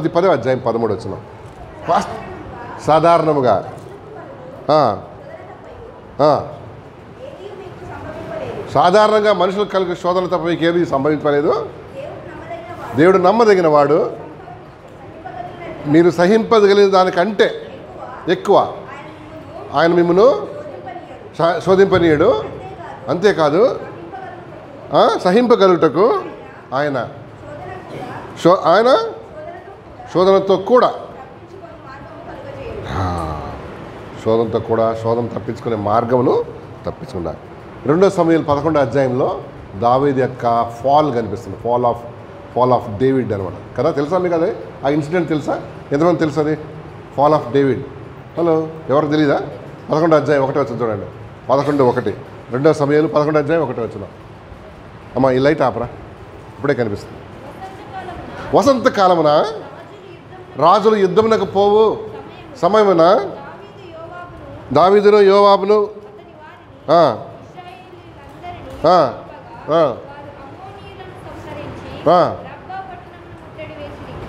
10వ అధ్యాయం 13 వచనం. సాధారణముగా సాధారణంగా మనుషులకు కలిగే శోధన తప్ప మీకు ఏది సంభవించలేదు. దేవుడు నమ్మదగిన వాడు, మీరు సహింపగలిగిన దానికంటే ఎక్కువ ఆయన మిమ్మను శోధింపనీయుడు. అంతేకాదు సహింపగలుగుటకు ఆయన శోధనతో కూడా శోధన తప్పించుకునే మార్గమును తప్పించుకున్నారు. 2 సమూయేలు 11వ అధ్యాయంలో దావీదు యొక్క ఫాల్ కనిపిస్తుంది. ఫాల్ ఆఫ్ డేవిడ్ అనమాట కదా. తెలుసా మీకు అదే ఆ ఇన్సిడెంట్ తెలుసా? ఎంతమంది తెలుసు అది? Fall of David. హలో, ఎవరికి తెలీదా? 11వ అధ్యాయం 1 వచ్చింది చూడండి. 11:1 2 సమూయేలు 11వ అధ్యాయం 1 వచ్చిన. అమ్మా ఈ లైట్ ఆపరా, ఇప్పుడే కనిపిస్తుంది. వసంతకాలమున రాజులు యుద్ధమునకు పోవు సమయమున దావీదును యోవాబును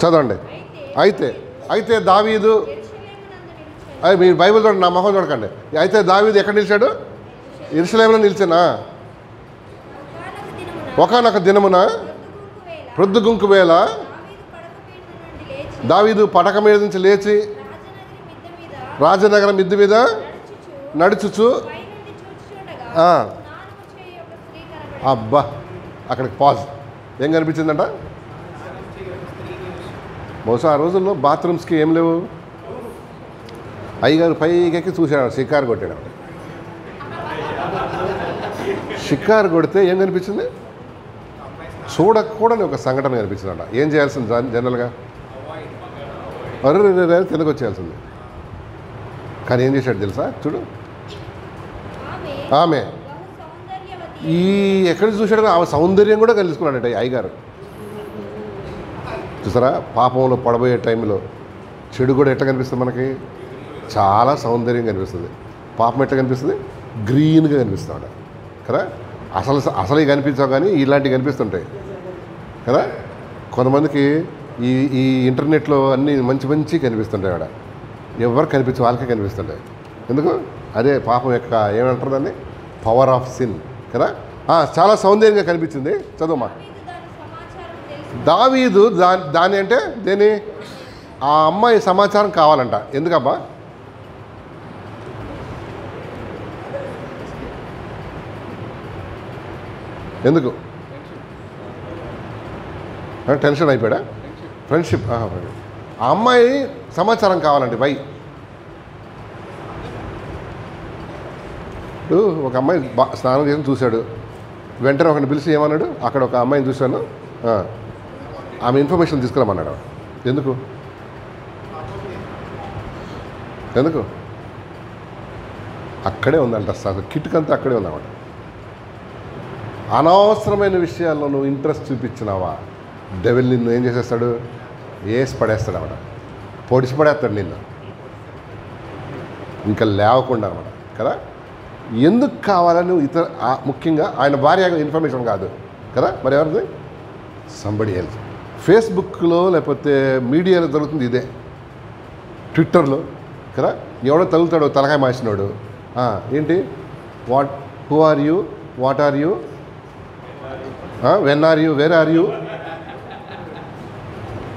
చదవండి. అయితే దావీదు, మీరు బైబిల్ చూడండి, నా మొహం చూడకండి. అయితే దావీదు ఎక్కడ నిలిచాడు? యెరూషలేములో నిలిచానా? ఒకానొక దినమున ప్రొద్దుగుంకు వేళ దావీదు పడక మీద నుంచి లేచి రాజనగరం మిద్దె మీద నడుచుచు అబ్బా అక్కడికి పాజ్. ఏం కనిపించిందంట? బహుశా ఆ రోజుల్లో బాత్రూమ్స్కి ఏం లేవు. అయ్యగారు పైకెక్కి చూశాడు, షికారు కొట్టాడు. షికారు కొడితే ఏం కనిపించింది? చూడకూడని ఒక సంఘటన కనిపించిందంట. ఏం చేయాల్సింది జనరల్గా? అర్రే కిందకు వచ్చేయాల్సింది. కానీ ఏం చేశాడు తెలుసా? చూడు, ఆమె ఎక్కడ చూశాడు? ఆమె సౌందర్యం కూడా కలుసుకున్నాడట అయ్యగారు. చూసారా, పాపంలో పడబోయే టైంలో చెడు కూడా ఎట్లా కనిపిస్తుంది మనకి? చాలా సౌందర్యం కనిపిస్తుంది. పాపం ఎట్లా కనిపిస్తుంది? గ్రీన్గా కనిపిస్తాడు కదా. అసలు కనిపించావు కానీ ఇలాంటివి కనిపిస్తుంటాయి కదా. కొంతమందికి ఈ ఇంటర్నెట్లో అన్నీ మంచి కనిపిస్తుంటాయి. ఆడ ఎవరు కనిపించే వాళ్ళకే కనిపిస్తుంటాయి. ఎందుకు? అదే పాపం యొక్క ఏమంటారు దాన్ని? పవర్ ఆఫ్ సిన్ కదా. చాలా సౌందర్యంగా కనిపించింది. చదువుమా. దావీదు దాని అంటే దేని? ఆ అమ్మాయి సమాచారం కావాలంట. ఎందుకబ్బా? ఎందుకు? టెన్షన్ అయిపోయాడా? ఫ్రెండ్షిప్. ఆ అమ్మాయి సమాచారం కావాలండి. వై? ఒక అమ్మాయి స్నానం చేసి చూశాడు. వెంటనే ఒకరిని పిలిచి ఏమన్నాడు? అక్కడ ఒక అమ్మాయిని చూశాను, ఆమె ఇన్ఫర్మేషన్ తీసుకురామన్నాడు. ఎందుకు? అక్కడే ఉందంట. కిటుకంతా అక్కడే ఉందన్నమాట. అనవసరమైన విషయాల్లో నువ్వు ఇంట్రెస్ట్ చూపించినావా, డెవిల్ నిన్ను ఏం చేసేస్తాడు? వేసి పడేస్తాడు అన్నమాట. పొడిచి పడేస్తాడు నిన్ను, ఇంకా లేవకుండా అన్నమాట కదా. ఎందుకు కావాలని ముఖ్యంగా ఆయన భార్య ఇన్ఫర్మేషన్ కాదు కదా, మరి ఎవరిది? Somebody else. ఫేస్బుక్లో లేకపోతే మీడియాలో జరుగుతుంది ఇదే. ట్విట్టర్లో కదా, ఎవడో తగులుతాడు తలకాయ మార్చినాడు. ఏంటి? Who are you, what are you, when are you, where are you,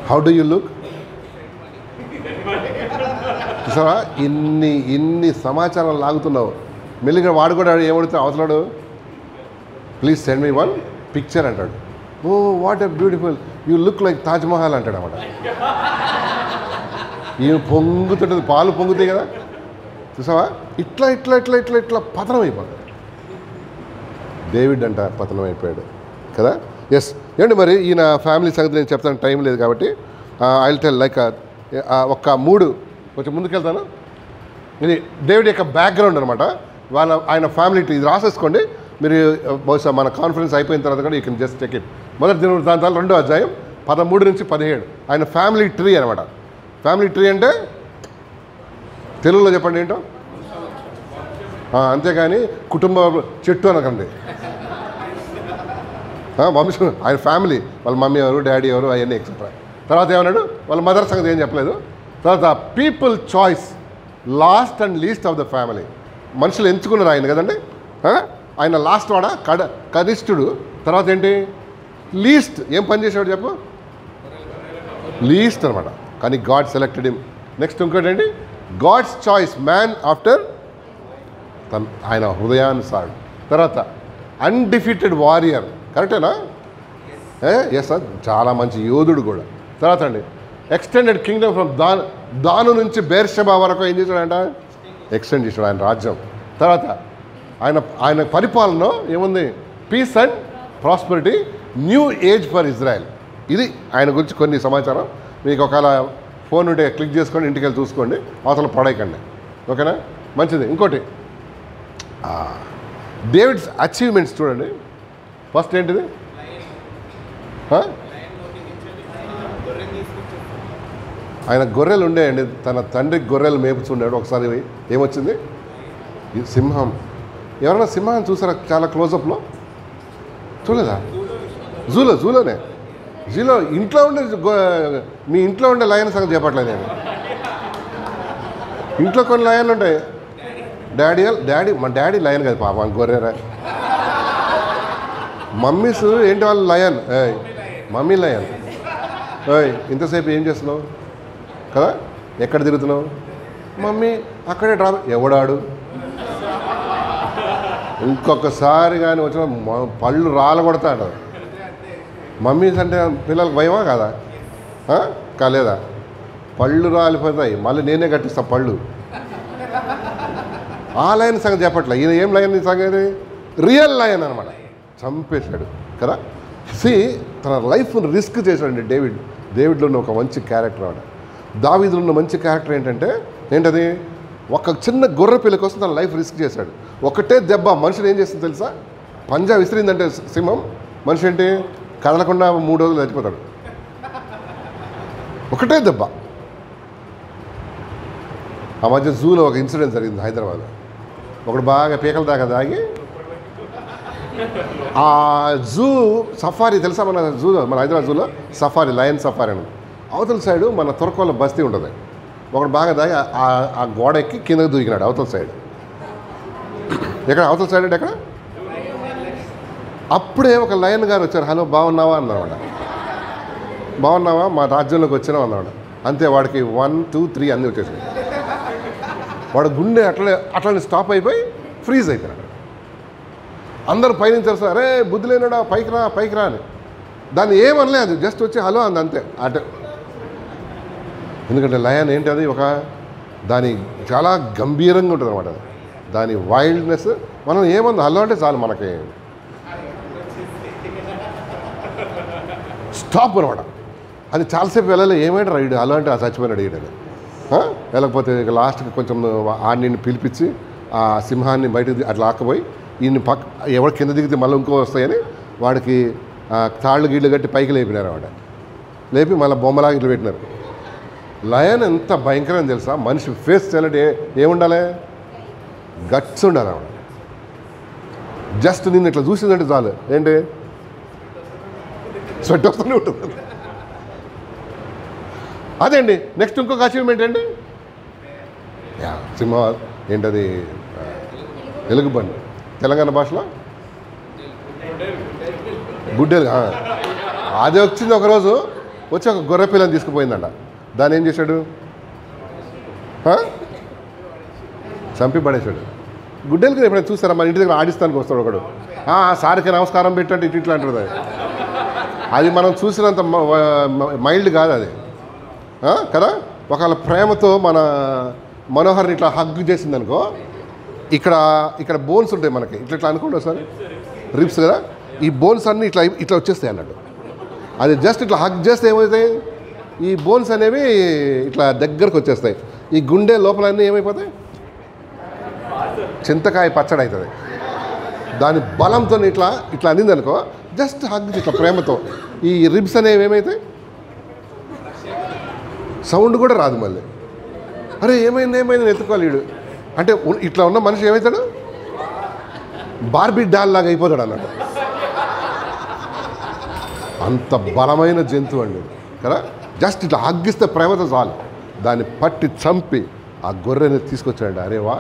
how do you look. చూసావా, ఇన్ని సమాచారం లాగుతున్నావు. మెల్లిగా వాడు కూడా ఏమడుగుతాడు అవసరాడు? ప్లీజ్ సెండ్ మీ 1 పిక్చర్ అంటాడు. Oh what a beautiful, you look like Taj Mahal అంటాడు అన్నమాట. ఈమె పొంగుతుంటుంది, పాలు పొంగుతాయి కదా. చూసావా, ఇట్లా పతనం అయిపోతుంది. డేవిడ్ అంట పతనం అయిపోయాడు కదా. ఎస్. ఏమండి మరి ఈయన ఫ్యామిలీ సంగతి నేను చెప్తాను, టైం లేదు కాబట్టి. ఐ విల్ టెల్ లైక్ ఒక 3 కొంచెం ముందుకెళ్తాను. ఇది డేవిడ్ యొక్క బ్యాక్గ్రౌండ్ అనమాట. ఆయన ఫ్యామిలీ ట్రీ ఇది రాసేసుకోండి మీరు. బహుశా మన కాన్ఫరెన్స్ అయిపోయిన తర్వాత కూడా you can just check it. మొదటి దినవృత్తాంతాలు 2వ అధ్యాయం 13 నుంచి 17 ఆయన ఫ్యామిలీ ట్రీ అనమాట. ఫ్యామిలీ ట్రీ అంటే తెలుగులో చెప్పండి ఏంటో. అంతేగాని కుటుంబ చెట్టు అనకండి. వంశం, ఆయన ఫ్యామిలీ, వాళ్ళ మమ్మీ ఎవరు, డాడీ ఎవరు, అవన్నీ ఎక్సెట్రా. తర్వాత ఏమన్నాడు, వాళ్ళ మదర్ సంగతి ఏం చెప్పలేదు. తర్వాత people choice last and least of the family. మనుషులు ఎంచుకున్నారు ఆయన కదండి. ఆయన లాస్ట్ వాడా, కనిష్ఠుడు. తర్వాత ఏంటి, లీస్ట్. ఏం పని చేసేవాడు చెప్పు, లీస్ట్ అనమాట. కానీ గాడ్ సెలెక్టెడ్ హిమ్. నెక్స్ట్ ఇంకోటి ఏంటి, గాడ్స్ చాయిస్, మ్యాన్ ఆఫ్టర్ ఆయన హృదయానుసారుడు. తర్వాత అన్డిఫీటెడ్ వారియర్. కరెక్టేనా? ఎస్ సార్, చాలా మంచి యోధుడు కూడా. తర్వాత అండి ఎక్స్టెండెడ్ కింగ్డమ్ ఫ్రమ్ దాను నుంచి బేర్షెబా వరకు ఏం చేశాడంట, ఎక్స్టెండ్ చేశాడు ఆయన రాజ్యం. తర్వాత ఆయన పరిపాలన ఏముంది, peace and prosperity, new age for Israel. ఇది ఆయన గురించి కొన్ని సమాచారం. మీకు ఒకవేళ ఫోన్ ఉంటే క్లిక్ చేసుకొని ఇంటికి వెళ్ళి చూసుకోండి, అవతల పడేయకండి. ఓకేనా, మంచిది. ఇంకోటి డేవిడ్స్ అచీవ్మెంట్స్ చూడండి. ఫస్ట్ ఏంటిది, ఆయన గొర్రెలు ఉండేయండి, తన తండ్రికి గొర్రెలు మేపుచుండాడు. ఒకసారి ఏమొచ్చింది, సింహం. ఎవరైనా సింహాన్ని చూసారా చాలా క్లోజప్లో? చూడలేదా? జూలోనే ఇంట్లో ఉండే మీ ఇంట్లో ఉండే లయన్ సంగతి చెప్పట్లేదు నేను. ఇంట్లో కొన్ని లయన్లు ఉంటాయి. మా డాడీ లయన్ కదా పాప, గొర్రెరా. మమ్మీస్ ఏంటి వాళ్ళు లయన్, మమ్మీ లయన్. ఇంతసేపు ఏం చేస్తున్నావు కదా, ఎక్కడ తిరుగుతున్నావు? మమ్మీ అక్కడే డ్రాప్. ఎవడాడు? ఇంకొకసారి కానీ వచ్చిన పళ్ళు రాలగొడతాడు. మమ్మీస్ అంటే పిల్లలకు భయమా కాదా? కాలేదా? పళ్ళు రాలిపోతాయి, మళ్ళీ నేనే కట్టిస్తా పళ్ళు. ఆ లయన్ సంగతి చెప్పట్లే. ఈయన ఏం లయన్ సంగతి, రియల్ లయన్ అనమాట. చంపేశాడు కదా. తన లైఫ్ను రిస్క్ చేశాడండి డేవిడ్లో ఉన్న ఒక మంచి క్యారెక్టర్ ఆడ. దావీదులో ఉన్న మంచి క్యారెక్టర్ ఏంటది, ఒక చిన్న గొర్రె పిల్ల కోసం తన లైఫ్ రిస్క్ చేశాడు. ఒకటే దెబ్బ మనుషులు ఏం చేస్తుంది తెలుసా, పంజా విసిరిందంటే సింహం, మనిషి ఏంటి కదలకుండా 3 రోజులు చచ్చిపోతాడు. ఒకటే దెబ్బ. ఆ మధ్య జూలో ఒక ఇన్సిడెంట్ జరిగింది హైదరాబాద్లో. ఒకడు బాగా పీకల దాకా దాగి, ఆ జూ సఫారీ తెలుసా, మన హైదరాబాద్ జూలో సఫారీ, లయన్ సఫారీ అని. అవతల సైడు మన తురకోల బస్తీ ఉంటుంది. ఒకడు బాగా దాగి ఆ గోడ ఎక్కి కిందకు దూకినాడు అవతల సైడ్. ఎక్కడ అవతల సైడ్ అంటే ఎక్కడ? అప్పుడే ఒక లయన్ గారు వచ్చారు. హలో బాగున్నావా అన్నమాట. బాగున్నావా, మా రాజ్యంలోకి వచ్చినావు అన్నమాట. అంతే, వాడికి 1, 2, 3 అన్నీ వచ్చేసాయి. వాడు గుండె అట్లనే స్టాప్ అయిపోయి ఫ్రీజ్ అయిపోయినాడు. అందరూ పైనుంచి తెలుసు, అరే బుద్ధి లేనాడా, పైకి రా అని. దాన్ని ఏమనలేదు, జస్ట్ వచ్చి హలో అంది అంతే. అటు ఎందుకంటే లయన్ ఏంటి, అది దాని చాలా గంభీరంగా ఉంటుంది అనమాట. దాని వైల్డ్నెస్. మనం ఏమంది హలో అంటే చాలు మనకి స్టాప్ అనమాట. అది చాలాసేపు వెళ్ళలే, ఏమైనా రైడ్ హలో అంటే ఆ చచ్చిపోయినాడు ఈడని. వెళ్ళకపోతే ఇక లాస్ట్కి కొంచెం ఆడిని పిలిపించి ఆ సింహాన్ని బయటకు అట్లా ఆకపోయి ఈయన్ని ఎవరు కింద దిగితే మళ్ళీ ఇంకో వస్తాయని వాడికి తాళ్ళు గీళ్ళు కట్టి పైకి లేపినారు. వాడు లేపి మళ్ళీ బొమ్మలాగా ఇట్లా పెట్టినారు. లయన్ ఎంత భయంకరం తెలుసా, మనిషి ఫేస్ చేయాలంటే ఏముండాలి, గట్స్ ఉండాలి. ఆవిడ జస్ట్ నిన్ను ఇట్లా చూసిందంటే చాలు, ఏంటి స్వెట్ వస్తూనే ఉంటుంది. అదే అండి. నెక్స్ట్ ఇంకొక అచీవ్మెంట్ ఏంటి, సింహ ఏంటది, ఎలుగుబండి. తెలంగాణ భాషలో గుడ్డెలు. అది వచ్చింది. ఒకరోజు వచ్చి ఒక గొర్రె పిల్లని తీసుకుపోయిందంట. దాన్ని ఏం చేశాడు, చంపి పడేశాడు. గుడ్డెలకి ఎప్పుడైనా చూస్తారా, మన ఇంటి దగ్గర ఆడిస్తానికి వస్తాడు ఒకడు, సారికి నమస్కారం పెట్టంటే ఇట్లా అంటుంది. అది మనం చూసినంత మైల్డ్ కాదు అది కదా. ఒకవేళ ప్రేమతో మన మనోహర్ని ఇట్లా హగ్ చేసిందనుకో, ఇక్కడ బోన్స్ ఉంటాయి మనకి, ఇట్లా అనుకోండి ఒకసారి, రిబ్స్ కదా, ఈ బోన్స్ అన్నీ ఇట్లా వచ్చేస్తాయి అన్నట్టు. అది జస్ట్ ఇట్లా హగ్ చేస్తే ఏమవుతాయి, ఈ బోన్స్ అనేవి ఇట్లా దగ్గరకు వచ్చేస్తాయి. ఈ గుండె లోపలన్నీ ఏమైపోతాయి, చింతకాయ పచ్చడి అవుతుంది. దాని బలంతో ఇట్లా అందింది అనుకో, జస్ట్ హగ్ ఇట్లా ప్రేమతో ఈ రిబ్స్ అనేవి ఏమవుతాయి, సౌండ్ కూడా రాదు. మళ్ళీ అరే ఏమైంది ఎత్తుకోవాలి వీడు అంటే, ఇట్లా ఉన్న మనిషి ఏమవుతాడు, బార్బీ డాల్ లాగా అయిపోతాడు అన్నట్టు. అంత బలమైన జంతువు అండి కదా. జస్ట్ ఇట్లా హగ్గిస్తే ప్రేమతో చాలు దాన్ని పట్టి చంపి ఆ గొర్రెని తీసుకొచ్చాడు. అరే వా,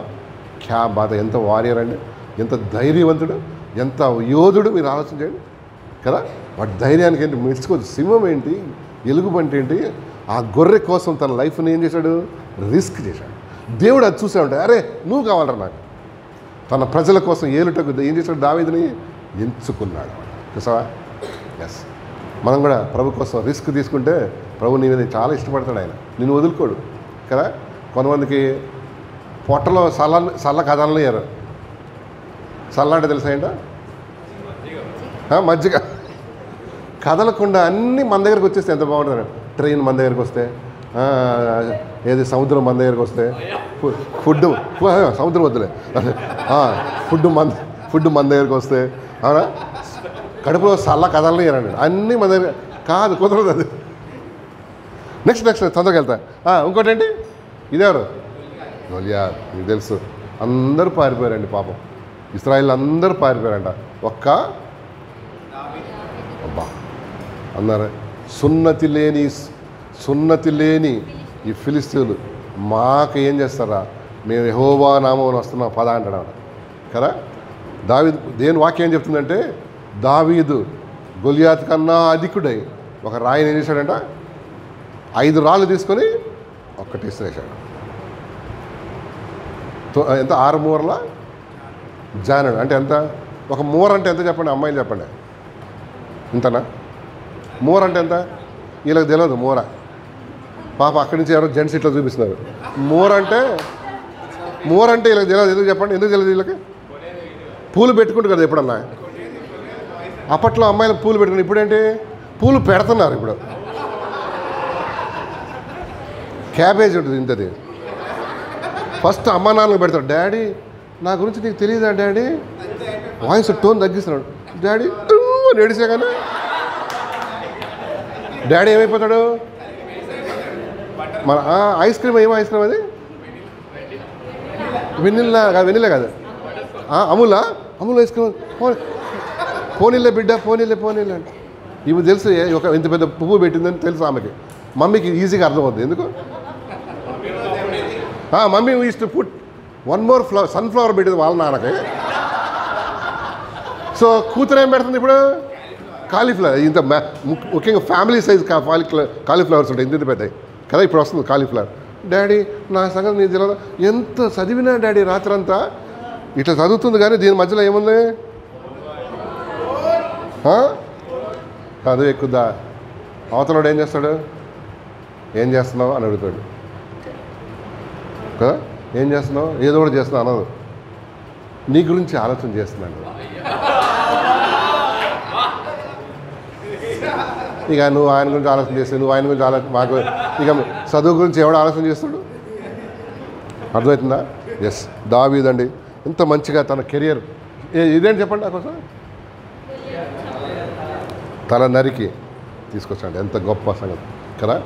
క్యా బాధ! ఎంత వారియర్ అండి, ఎంత ధైర్యవంతుడు, ఎంత యోధుడు, మీరు ఆలోచించండి కదా. వాటి ధైర్యానికి ఏంటి మెచ్చుకోవచ్చు. సింహం ఏంటి, ఎలుగుబంటి ఏంటి, ఆ గొర్రె కోసం తన లైఫ్ని ఏం చేశాడు, రిస్క్ చేశాడు. దేవుడు అది చూసే ఉంటాడు, అరే నువ్వు కావాలరా నాకు. తన ప్రజల కోసం ఏలుటకు ఏం చేశాడు, దావీదుని ఎంచుకున్నాడు. చూసావా? ఎస్, మనం కూడా ప్రభు కోసం రిస్క్ తీసుకుంటే ప్రభు నీ మీద చాలా ఇష్టపడతాడు. ఆయన నిన్ను వదులుకోడు కదా. కొంతమందికి పొట్టలో సల్ల కదలను వేయరు. సల్ల అంటే తెలుసా ఏంటో, మజ్జిగ కదలకుండా అన్నీ మన దగ్గరికి వచ్చేస్తే ఎంత బాగుంటుంది. ట్రైన్ మన దగ్గరికి వస్తే, ఏది సముద్రం మన దగ్గరికి వస్తే, ఫుడ్ సముద్రం వద్దులే, ఫుడ్ మన దగ్గరికి వస్తే, అవునా, కడుపులో సల్ల కదలని అన్నాడు. అన్నీ మన దగ్గర కాదు, కుదరదు అది. నెక్స్ట్ తొందరగా వెళ్తా. ఇంకోటి ఏంటి, ఇదెవరు, గొలియాత్. మీకు తెలుసు, అందరూ పారిపోయారండి పాపం. ఇశ్రాయేల్ అందరూ పారిపోయారంట. అబ్బా అన్నారు, సున్నతి లేని ఈ ఫిలిస్తీన్లు మాకు ఏం చేస్తారా, మేము యెహోవా నామమున వస్తున్నాం పద అంటాడు కదా. దావీదు దేని వాక్యం ఏం చెప్తుందంటే, దావీదు గొలియాత్ కన్నా అధికుడై ఒక రాయిని ఏం చేశాడంట, 5 రాళ్ళు తీసుకొని ఒక్కటి ఇసిరేశాడు. ఎంత 6 మూరల జానడు అంటే ఎంత, ఒక మూర అంటే ఎంత చెప్పండి, అమ్మాయిలు చెప్పండి, ఇంతనా? మూర అంటే ఎంత? వీళ్ళకి తెలియదు మూర. పాప అక్కడి నుంచి ఎవరో జెంట్స్ ఇట్లా చూపిస్తున్నారు. మూర అంటే వీళ్ళకి తెలియదు. ఎందుకు చెప్పండి, ఎందుకు తెలియదు వీళ్ళకి? పూలు పెట్టుకుంటారు కదా ఎప్పుడన్నా. అప్పట్లో అమ్మాయిలకు పూలు పెట్టుకుని, ఇప్పుడేంటి పూలు పెడుతున్నారు. ఇప్పుడు క్యాబేజ్ ఉంటుంది ఇంతది. ఫస్ట్ అమ్మ నాన్నకు పెడతాడు, డాడీ నా గురించి నీకు తెలియదా డాడీ, వాయిస్ టోన్ తగ్గిస్తున్నాడు, డాడీ అని ఏడిసే కానీ డాడీ ఏమైపోతాడు. మన ఐస్ క్రీమ్, ఏమో ఐస్ క్రీమ్ అది, వెనిల్లా కాదు, అమూల్ ఐస్ క్రీమ్. పోనీలే బిడ్డ, పోనీలే అంటే ఇవి తెలుసు. ఇంత పెద్ద పువ్వు పెట్టిందని తెలుసు ఆమెకి. మమ్మీకి ఈజీగా అర్థమవుతుంది. ఎందుకు, mummy use to put 1 more flower, sunflower పెట్టింది వాళ్ళ నాన్నకి. సో కూతురు ఏం పెడుతుంది ఇప్పుడు, కాలీఫ్లవర్. ఇంత ముఖ్యంగా ఫ్యామిలీ సైజ్ కాలీఫ్లవర్స్ ఉంటాయి, ఇంత పెద్దవి కదా. ఇప్పుడు వస్తుంది కాలీఫ్లవర్. డాడీ నా సంగతి నీకు తెలియదు. ఎంత చదివినా డాడీ రాత్రంతా ఇట్లా చదువుతుంది, కానీ దీని మధ్యలో ఏముంది, చదువు ఎక్కుద్దా. అవతలవాడు ఏం చేస్తాడు, ఏం చేస్తున్నావు అని అడుగుతాడు కదా. ఏం చేస్తున్నావు, ఏదో ఒకటి చేస్తున్నావు అనదు, నీ గురించి ఆలోచన చేస్తున్నాడు. ఇక నువ్వు ఆయన గురించి ఆలోచన చేస్తే, నువ్వు ఆయన గురించి మాకు ఇక చదువు గురించి ఎవడు ఆలోచన చేస్తాడు. అర్థమవుతుందా? ఎస్, దావీదండి ఎంత మంచిగా తన కెరియర్ ఇదేంటి చెప్పండి నాకోసం, తల నరికి తీసుకొచ్చాడు. ఎంత గొప్ప సంగతి కదా.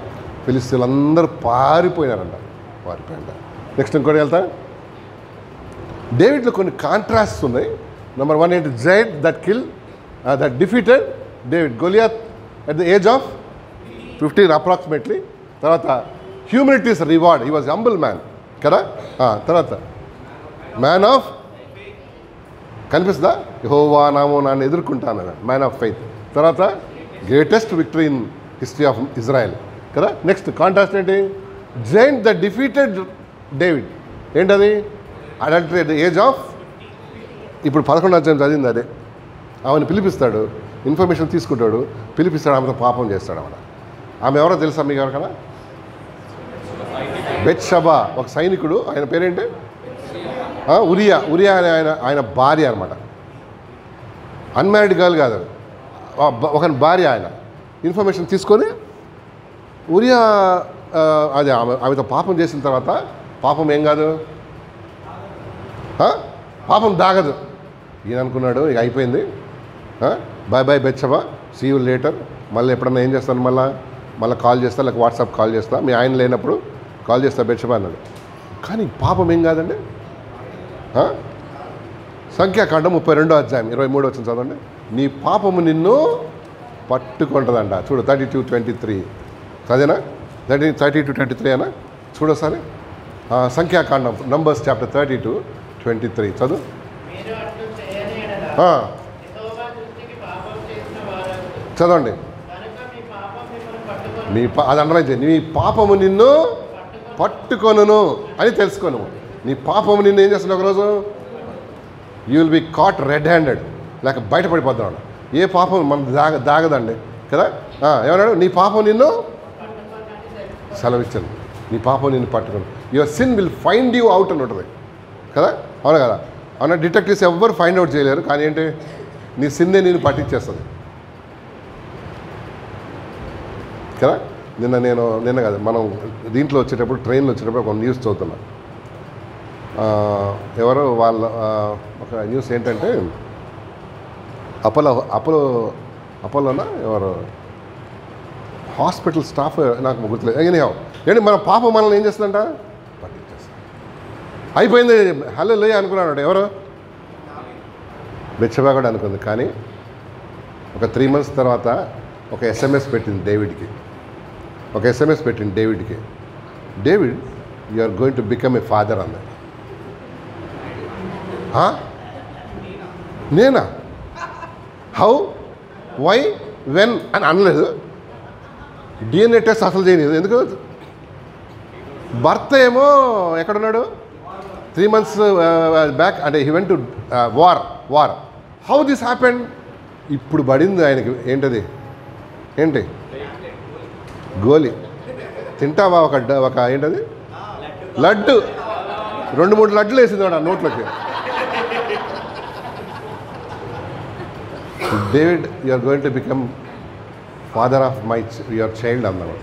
ఫిలిస్తీన్లు అందరూ పారిపోయినారంట. నెక్స్ట్ ఇంకోటి వెళ్తా. డేవిడ్లో కొన్ని కాంట్రాస్ట్స్ ఉన్నాయి. నెంబర్ 1 ఏంటి, giant that defeated David Goliath at the age of 15 approximately. తర్వాత humility is reward, he was humble man కదా. తర్వాత మ్యాన్ ఆఫ్, కనిపిస్తుందా, యెహోవా నామమున ఎదుర్కొంటాను, మ్యాన్ ఆఫ్ ఫెయిత్. తర్వాత greatest victory in history of Israel కదా. నెక్స్ట్ కాంట్రాస్ట్ ఏంటి, giant the defeated David. ఏంటది, adultery at the age of, ఇప్పుడు 11వ అధ్యాయం చదివింది అదే. ఆమెను పిలిపిస్తాడు, ఇన్ఫర్మేషన్ తీసుకుంటాడు, పిలిపిస్తాడు, ఆమెతో పాపం చేస్తాడు. ఆమె ఎవరో తెలుసా మీకు ఎవరికన్నా, బెత్షెబా, ఒక సైనికుడు, ఆయన పేరేంటి, ఉరియా అనే ఆయన భార్య అనమాట. అన్మ్యారీడ్ గర్ల్ కాదు, ఒక భార్య. ఆయన ఇన్ఫర్మేషన్ తీసుకొని ఉరియా అది ఆమెతో పాపం చేసిన తర్వాత, పాపం ఏం కాదు, పాపం దాగదు. ఈయన అనుకున్నాడు ఇక అయిపోయింది, bye Bathsheba, see you later. మళ్ళీ ఎప్పుడన్నా ఏం చేస్తాను, మళ్ళీ కాల్ చేస్తా, లేక వాట్సాప్ కాల్ చేస్తా, మీ ఆయన లేనప్పుడు కాల్ చేస్తా బెత్షెబా అన్నాడు. కానీ పాపం ఏం కాదండి. సంఖ్యాకాండం 32వ అధ్యాయం 23 వచ్చింది చదవండి. నీ పాపము నిన్ను పట్టుకుంటుందంట. చూడు 32:23. అదేనా 30-23 అనా చూడొకసారి. సంఖ్యాకాండం నంబర్స్ చాప్టర్ 30-23 చదువు. చదవండి. అది అండర్లైన్ చేయండి. నీ పాపము నిన్ను పట్టుకొనును అని తెలుసుకోను. నీ పాపము నిన్ను ఏం చేస్తున్నావు ఒకరోజు? You will be caught red handed, లేక బయటపడిపోతున్నాడు. ఏ పాపం మన దాగదండి కదా. ఏమన్నాడు? నీ పాపం నిన్ను సెలవిచ్చాను, నీ పాపం నిన్ను పట్టుకుని, your sin will find you out అని ఉంటుంది కదా. అవునా కదా? అవునా? డిటెక్టివ్స్ ఎవ్వరు ఫైండ్ అవుట్ చేయలేరు, కానీ ఏంటి, నీ సిన్నే నేను పట్టించేస్తుంది కదా. నిన్న కదా మనం దీంట్లో వచ్చేటప్పుడు, ట్రైన్లో వచ్చేటప్పుడు ఒక న్యూస్ చదువుతున్నా. ఎవరో వాళ్ళ ఒక న్యూస్ ఏంటంటే అపోలోనా ఎవరు హాస్పిటల్ స్టాఫ్, నాకు గుర్తులేదు. ఏంటి మన పాపం మనల్ని ఏం చేస్తుందంట? పట్టించేస్తుంది. అయిపోయింది, హలో లే అనుకున్నాడు. ఎవరు? బెత్షెబా కూడా అనుకుంది. కానీ ఒక 3 months తర్వాత ఒక SMS పెట్టింది డేవిడ్కి. David, you are going to become a father అన్నది. నేనా? హౌ, వై, వెన్ అని అనలేదు. DNA టెస్ట్ అసలు చేయలేదు. ఎందుకు? భర్త ఏమో ఎక్కడున్నాడు? 3 months బ్యాక్, అంటే he went to war. How this happened? ఇప్పుడు పడింది ఆయనకి. ఏంటది? ఏంటి? గోలి. తింటావా? ఒక ఏంటది? లడ్డు. 2-3 లడ్డులు వేసింది వాడు ఆ నోట్లోకి. David, you are going to become father of your child అన్నాడు.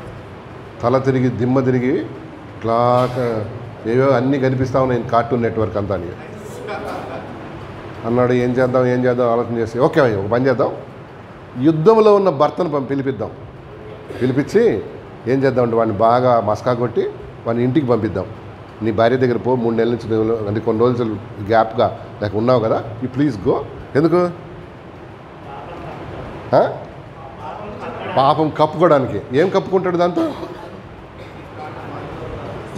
తల తిరిగి దిమ్మ తిరిగి క్లాక్ ఏవో అన్నీ కనిపిస్తా ఉన్నాయి కార్టూన్ నెట్వర్క్ అంతా అని అన్నాడు. ఏం చేద్దాం ఆలోచన చేసి, ఓకే ఒక పని చేద్దాం, యుద్ధంలో ఉన్న భర్తను పిలిపించి ఏం చేద్దామంటే వాడిని బాగా మస్కా కొట్టి వాడిని ఇంటికి పంపిద్దాం. నీ భార్య దగ్గర పో, 3 నెలల నుంచి అంటే కొన్ని రోజులు గ్యాప్గా లేక ఉన్నావు కదా, యూ ప్లీజ్ గో. ఎందుకు? పాపం కప్పుకోవడానికి. ఏం కప్పుకుంటాడు దాంతో?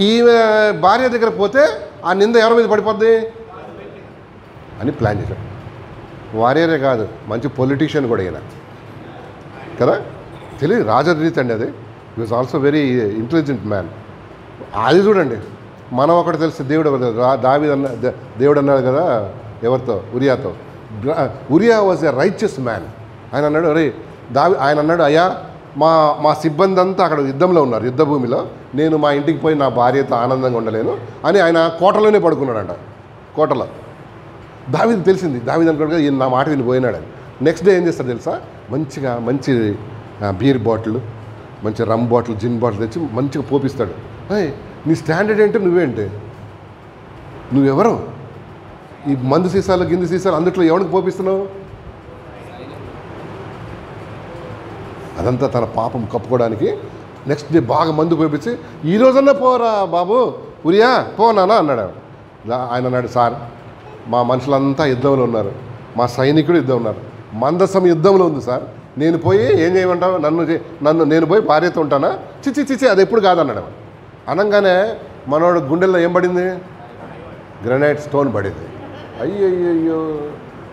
ఈమె భార్య దగ్గర పోతే ఆ నింద ఎవరి మీద పడిపోద్ది అని ప్లాన్ చేశాడు. వారియరే కాదు, మంచి పొలిటీషియన్ కూడా ఈయన కదా. తెలియదు, రాజరీతి అండి అది. హి was also very intelligent man. అది చూడండి, మనం ఒకటి తెలిసి దేవుడు దేవుడు అన్నాడు కదా ఎవరితో? ఉరియాతో. Uriah was a righteous man. ఆయన అన్నాడు, అరే ఆయన అన్నాడు, అయ్యా మా సిబ్బంది అంతా అక్కడ యుద్ధంలో ఉన్నారు, యుద్ధ భూమిలో, నేను మా ఇంటికి పోయి నా భార్యతో ఆనందంగా ఉండలేను అని ఆయన కోటలోనే పడుకున్నాడంట. కోటలో దావీదు తెలిసింది. దావీదు అనుకోడు ఈయన నా మాట విని పోయినాడని. నెక్స్ట్ డే ఏం చేస్తాడు తెలుసా? మంచి బీర్ బాటిల్, మంచి రమ్ బాటిల్, జిన్ బాటిల్ తెచ్చి మంచిగా పోపిస్తాడు. నీ స్టాండర్డ్ ఏంటి? నువ్వెవరు? ఈ మందు సీసాలు, గింది సీసాలు అందుట్లో ఎవరికి పోపిస్తున్నావు? అదంతా తన పాపం కప్పుకోవడానికి. నెక్స్ట్ డే బాగా మందు పోపించి, ఈ రోజన్నా పోరా బాబు ఉరియా, పోనానా అన్నాడు. ఆయన అన్నాడు, సార్ మా మనుషులంతా యుద్ధంలో ఉన్నారు, మా సైనికుడు యుద్ధం ఉన్నారు, మందసం యుద్ధంలో ఉంది సార్, నేను పోయి ఏం చేయమంటావు? నేను పోయి భార్యతో ఉంటానా? చిచ్చి అది ఎప్పుడు కాదన్నాడు. అనగానే మనోడు గుండెల్లో ఏం పడింది? గ్రనైట్ స్టోన్ పడింది. అయ్యో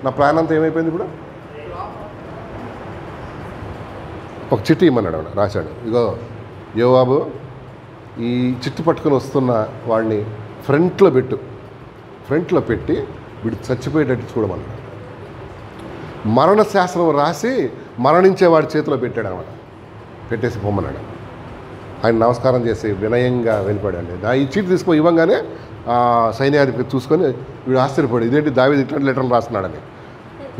నా ప్లాన్ అంతా ఏమైపోయింది ఇప్పుడు? ఒక చిట్టి ఇమ్మన్నాడు, రాశాడు. ఇగో యోవాబు, ఈ చిట్టి పట్టుకొని వస్తున్న వాడిని ఫ్రంట్లో పెట్టి వీడు చచ్చిపోయేటట్టు చూడమన్నాడు. మరణ శాస్త్రం రాసి మరణించే వాడి చేతిలో పెట్టాడు అన్నమాట. పెట్టేసి పొమ్మన్నాడు. ఆయన నమస్కారం చేసి వినయంగా వెళ్ళిపోయాడండి. ఈ చీటి తీసుకొని ఇవ్వగానే సైన్యాధిపతి చూసుకొని వీడు ఆశ్చర్యపోయాడు, ఇదేంటి దావీదు ఇట్లాంటి లెటర్లు రాస్తున్నాడని.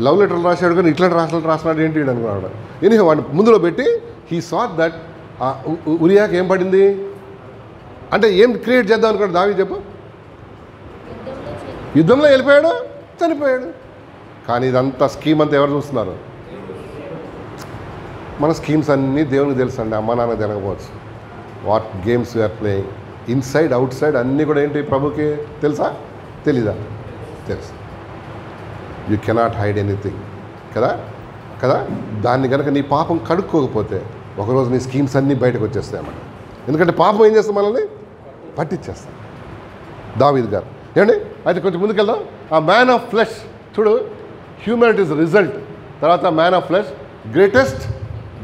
లవ్ లెటర్లు రాశాడు కానీ ఇట్లాంటి రాస్తున్నాడు ఏంటి అనుకున్నాడు. ఎనీహౌ వాడిని ముందులో పెట్టి హీ సాట్ దట్ ఉరియాకి ఏం పడింది అంటే ఏం క్రియేట్ చేద్దాం అనుకున్నాడు దావీదు? చెప్పు. యుద్ధంలో వెళ్ళిపోయాడు, చనిపోయాడు. కానీ ఇదంతా స్కీమ్ అంతా ఎవరు చూస్తున్నారు? మన స్కీమ్స్ అన్నీ దేవునికి తెలుసు అండి, అమ్మ నాన్న తెలియకపోవచ్చు. What games you are playing inside outside అన్నీ కూడా ఏంటి ప్రభుకి తెలుసా? తెలీదా? తెలుసు. యూ కెనాట్ హైడ్ ఎనీథింగ్ కదా. దాన్ని కనుక నీ పాపం కడుక్కోకపోతే ఒకరోజు నీ స్కీమ్స్ అన్నీ బయటకు వచ్చేస్తాయి అన్నమాట. ఎందుకంటే పాపం ఏం చేస్తాం, మనల్ని పట్టించేస్తాం. దావీద్ గారు ఏమండి. అయితే కొంచెం ముందుకెళ్దాం. ఆ మ్యాన్ ఆఫ్ ఫ్లెష్ చూడు, హ్యూమానిటీస్ రిజల్ట్, తర్వాత man of flesh greatest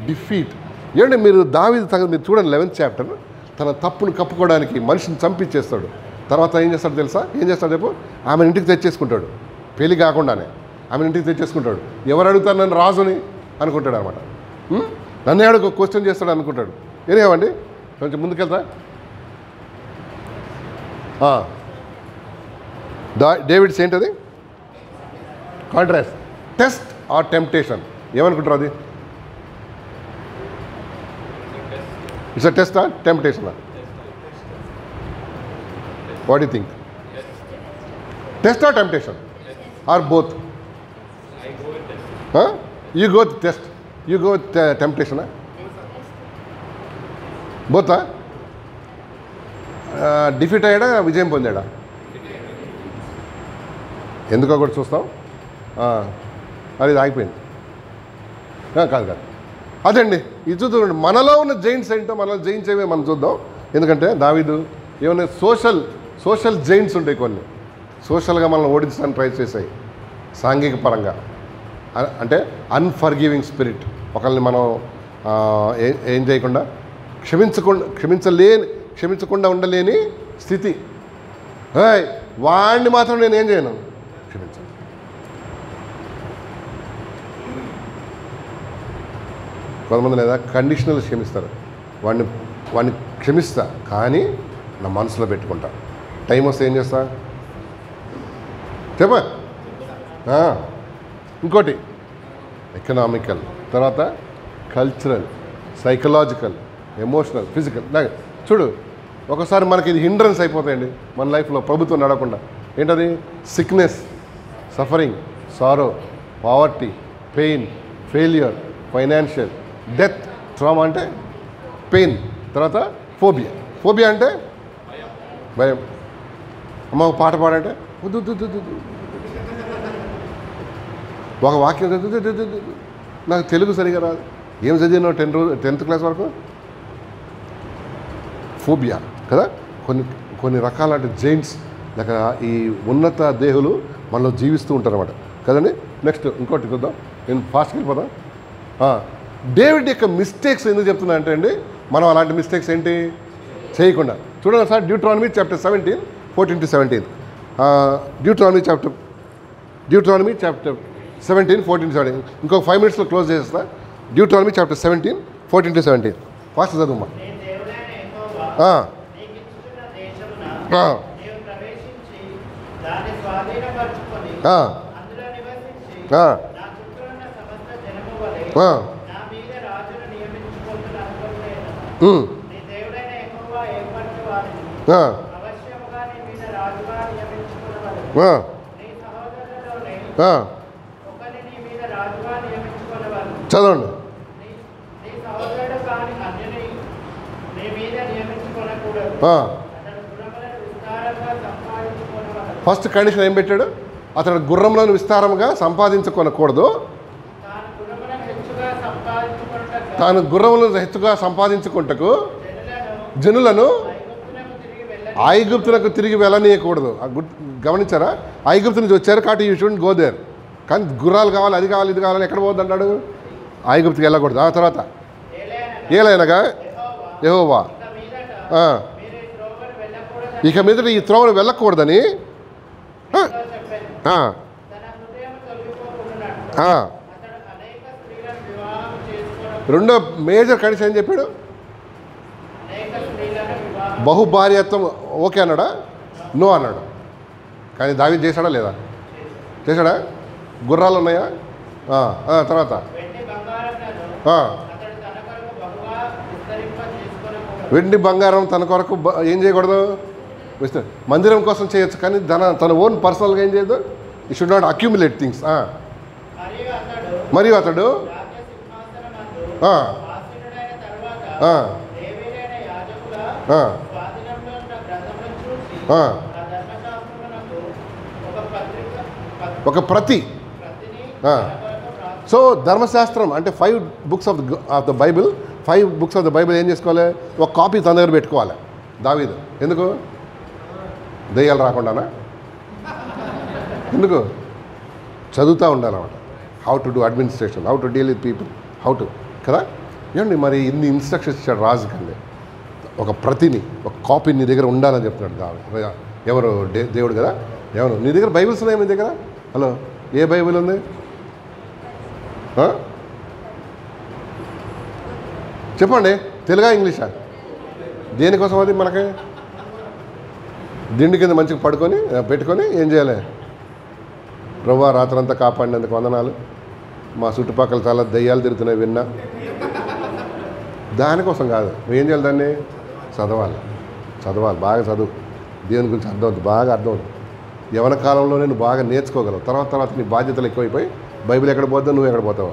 defeat. ఏమంటే మీరు దావీదు మీరు చూడండి 11th చాప్టర్, తన తప్పును కప్పుకోవడానికి మనిషిని చంపించేస్తాడు. తర్వాత ఏం చేస్తాడు తెలుసా? ఏం చేస్తాడు రేపు? ఆమెను ఇంటికి తెచ్చేసుకుంటాడు, పెళ్లి కాకుండానే ఆమెను ఇంటికి తెచ్చేసుకుంటాడు. ఎవరు అడుగుతారు నన్ను రాజుని అనుకుంటాడు అనమాట. నన్నే అడుగు క్వశ్చన్ చేస్తాడు అనుకుంటాడు. ఏమేమండి కొంచెం ముందుకెళ్తా. డేవిడ్స్ ఏంటది? Contrast, test or temptation. ఏమనుకుంటారు అది? It's a test or temptation? What you think? Test or temptation or both? You go with test, you go with temptation. బోతా? డిఫీట్ అయ్యాడా, విజయం పొందాడా? ఎందుకో కూడా చూస్తాం. అది ఆగిపోయింది. కాదు కాదు, అదండి. ఇది చూద్దాం, మనలో ఉన్న జైంట్స్ ఏంటో, మనలో జయించేవే మనం చూద్దాం. ఎందుకంటే దావీదు ఏమైనా సోషల్ జైంట్స్ ఉంటాయి, కొన్ని సోషల్గా మనల్ని ఓడించడానికి ట్రై చేశాయి సాంఘిక పరంగా. అంటే అన్ఫర్గివింగ్ స్పిరిట్, ఒకరిని మనం ఏం చేయకుండా క్షమించకుండా ఉండలేని స్థితి. వాడిని మాత్రం నేను ఏం చేయను, క్షమించను. కొంతమంది లేదా కండిషనల్ క్షమిస్తారు. వాడిని క్షమిస్తా, కానీ నా మనసులో పెట్టుకుంటా. టైం వస్తే ఏం చేస్తా చెప్పా. ఇంకోటి ఎకనామికల్, తర్వాత కల్చరల్, సైకలాజికల్, ఎమోషనల్, ఫిజికల్. చూడు, ఒకసారి మనకి ఇది హిండ్రన్స్ అయిపోతాయండి మన లైఫ్లో, ప్రభుత్వం నడవకుండా. ఏంటది? Sickness, suffering, sorrow, poverty, pain, failure, financial, death. Trauma అంటే పెయిన్. తర్వాత ఫోబియా అంటే భయం. అమ్మ ఒక పాట పాడంటే ఒక వాక్యం నాకు తెలుగు సరిగా రాదు. ఏం చదివినావు 10th క్లాస్ వరకు? ఫోబియా కదా. కొన్ని రకాల జైంట్స్ లేక ఈ ఉన్నత దేహులు మనలో జీవిస్తూ ఉంటారు అన్నమాట కదండి. నెక్స్ట్ ఇంకోటి చూద్దాం, నేను ఫాస్ట్కి వెళ్ళిపోదాం. డేవిడ్ యొక్క మిస్టేక్స్ ఎందుకు చెప్తున్నా అంటే అండి, మనం అలాంటి మిస్టేక్స్ ఏంటి చేయకుండా. చూడండి sir, Deuteronomy chapter 17, 14-17. Deuteronomy chapter 17, 14-17. ఇంకొక 5 minutesలో క్లోజ్ చేస్తా. Deuteronomy chapter 17, 14-17. ఫాస్ట్ చదువుమా. చదవండి. ఫస్ట్ కండిషన్ ఏం పెట్టాడు? అతడు గుర్రంలను విస్తారంగా సంపాదించుకొనకూడదు, తాను గుర్రములను హెచ్చుగా సంపాదించుకుంటకు జనులను ఐగుప్తులకు తిరిగి వెళ్ళనీయకూడదు. గమనించారా? ఐగుప్తు నుంచి వచ్చారు కాబట్టి యూ షుడెంట్ గో దేర్. కానీ గుర్రాలు కావాలి, అది కావాలి, ఇది కావాలని ఎక్కడ పోద్ది అంటాడు? ఐగుప్తుకి వెళ్ళకూడదు. ఆ తర్వాత ఏలైనగా యెహోవా ఇక మీదట ఈ త్రోవను వెళ్ళకూడదని రెండో మేజర్ కండిషన్ ఏం చెప్పాడు? బహుభార్యత్వం ఓకే అన్నాడా? నో అన్నాడు. కానీ దావీదు చేశాడా లేదా? చేశాడా? గుర్రాలు ఉన్నాయా? తర్వాత వెండి బంగారం తన కొరకు ఏం చేయకూడదు? మందిరం కోసం చేయొచ్చు, కానీ తన ఓన్ పర్సనల్గా ఏం చేయదు. ఈ షుడ్ నాట్ అక్యుములేట్ థింగ్స్. మరియు అతడు ఒక ప్రతి. సో ధర్మశాస్త్రం అంటే 5 books of the Bible, 5 books of the Bible ఏం చేసుకోవాలి, ఒక కాపీ తన దగ్గర పెట్టుకోవాలి దావీదు. ఎందుకు? దెయ్యాలు రాకుండానా? ఎందుకు? చదువుతూ ఉండాలన్నమాట. How to do administration, how to deal with people, how to కదా. ఏమండి మరి ఇన్ని ఇన్స్ట్రక్షన్స్ ఇచ్చాడు రాజుకండి. ఒక ప్రతిని, ఒక కాపీ నీ దగ్గర ఉండాలని చెప్తున్నాడు ఎవరు? దేవుడు కదా. ఎవరు నీ దగ్గర బైబిల్స్ ఉన్నాయి? మీ దగ్గర హలో ఏ బైబిల్ ఉంది? చెప్పండి, తెలుగా ఇంగ్లీషా? దేనికోసం అది? మనకి దిండి కింద మంచిగా పెట్టుకొని ఏం చేయాలి? ప్రభువా రాత్రంతా కాపాడినందుకు వందనాలు, మా చుట్టుపక్కల చాలా దయ్యాలు తిరుగుతున్నాయి విన్నా. దానికోసం కాదు. నువ్వేం చేయాలి? దాన్ని చదవాలి బాగా చదువు. దేవుని గురించి అర్థమవుతుంది, బాగా అర్థమవుతుంది. యవన కాలంలోనే నువ్వు బాగా నేర్చుకోగలవు. తర్వాత నీ బాధ్యతలు ఎక్కువైపోయి బైబిల్ ఎక్కడ పోతావు, నువ్వు ఎక్కడ పోతావు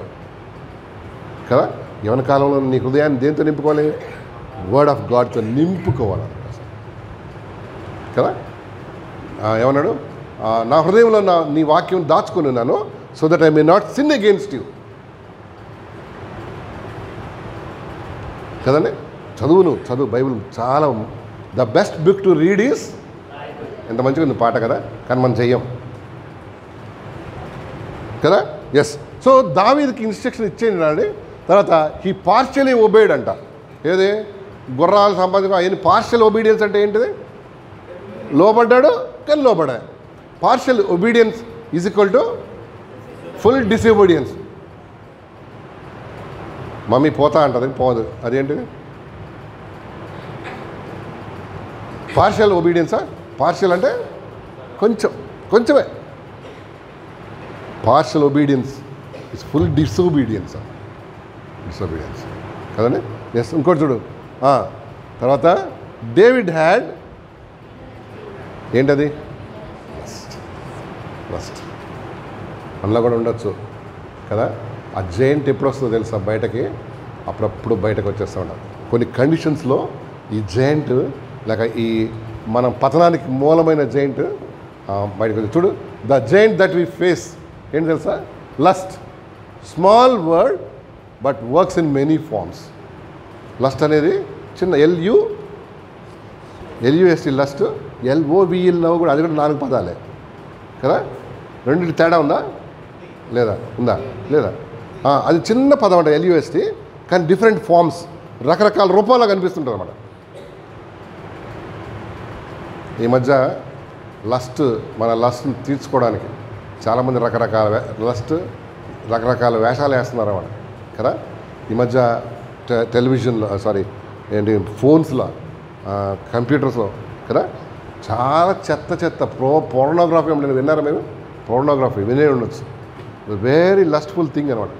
కదా. యవన కాలంలో నీ హృదయాన్ని దేంతో నింపుకోవాలి? వర్డ్ ఆఫ్ గాడ్తో నింపుకోవాలి కదా. ఏమన్నాడు? నా హృదయంలో నీ వాక్యం దాచుకుని ఉన్నాను, so that I may not sin against you కదండి. చదువు బైబిల్ చాలా the best book to read is. ఎంత మంచిగా ఉంది పాట కదా, కానీ మనం చెయ్యం కదా. ఎస్. సో దావీదుకి ఇన్స్ట్రక్షన్ ఇచ్చేయండి అండి. తర్వాత హీ పార్షియలీ ఒబేడ్ అంట. ఏది? గుర్రాలు సంపాదించుకో అవన్నీ పార్షియల్ ఒబీడియన్స్ అంటే ఏంటిది? లోబడ్డాడు కానీ లోబడా. Partial obedience is equal to full disobedience. Mummy పోతా అంటది, పోదు. అదేంటిది? పార్షియల్ ఒబీడియన్సా? పార్షియల్ అంటే కొంచెమే. Partial obedience is full disobedience కదండి. ఎస్. ఇంకోటి చూడు. తర్వాత డేవిడ్ హ్యాడ్ ఏంటది? లస్ట్. అందులో కూడా ఉండొచ్చు కదా. ఆ జైంట్ ఎప్పుడు వస్తుందో తెలుసా బయటకి? అప్పుడప్పుడు బయటకు వచ్చేస్తూ ఉండాలి. కొన్ని కండిషన్స్లో ఈ జైంట్ లేక ఈ మనం పతనానికి మూలమైన జైంట్ బయటకు వచ్చి చూడు. The giant that we face ఏంటి తెలుసా? Lust. Small word but works in many forms. Lust అనేది చిన్న ఎల్యుఎస్టి లస్ట్, ఎల్ఓవిఎల్లో కూడా, అది కూడా 4 పదాలే కదా. రెండింటి తేడా ఉందా లేదా? అది చిన్న పదం అంట ఎల్యుఎస్టి, కానీ డిఫరెంట్ ఫార్మ్స్, రకరకాల రూపాల్లో కనిపిస్తుంటుంది అన్నమాట. ఈ మధ్య మన లస్ట్ని తీర్చుకోవడానికి చాలామంది రకరకాల వేషాలు వేస్తున్నారు అన్నమాట కదా. ఈ మధ్య టెలివిజన్లో ఫోన్స్లో, కంప్యూటర్స్లో కదా చాలా చెత్త పోర్నోగ్రఫీ అంటే విన్నారా మీరు? పోర్నోగ్రఫీ వినే ఉండొచ్చు. వెరీ లస్ట్ఫుల్ థింగ్ అనమాట.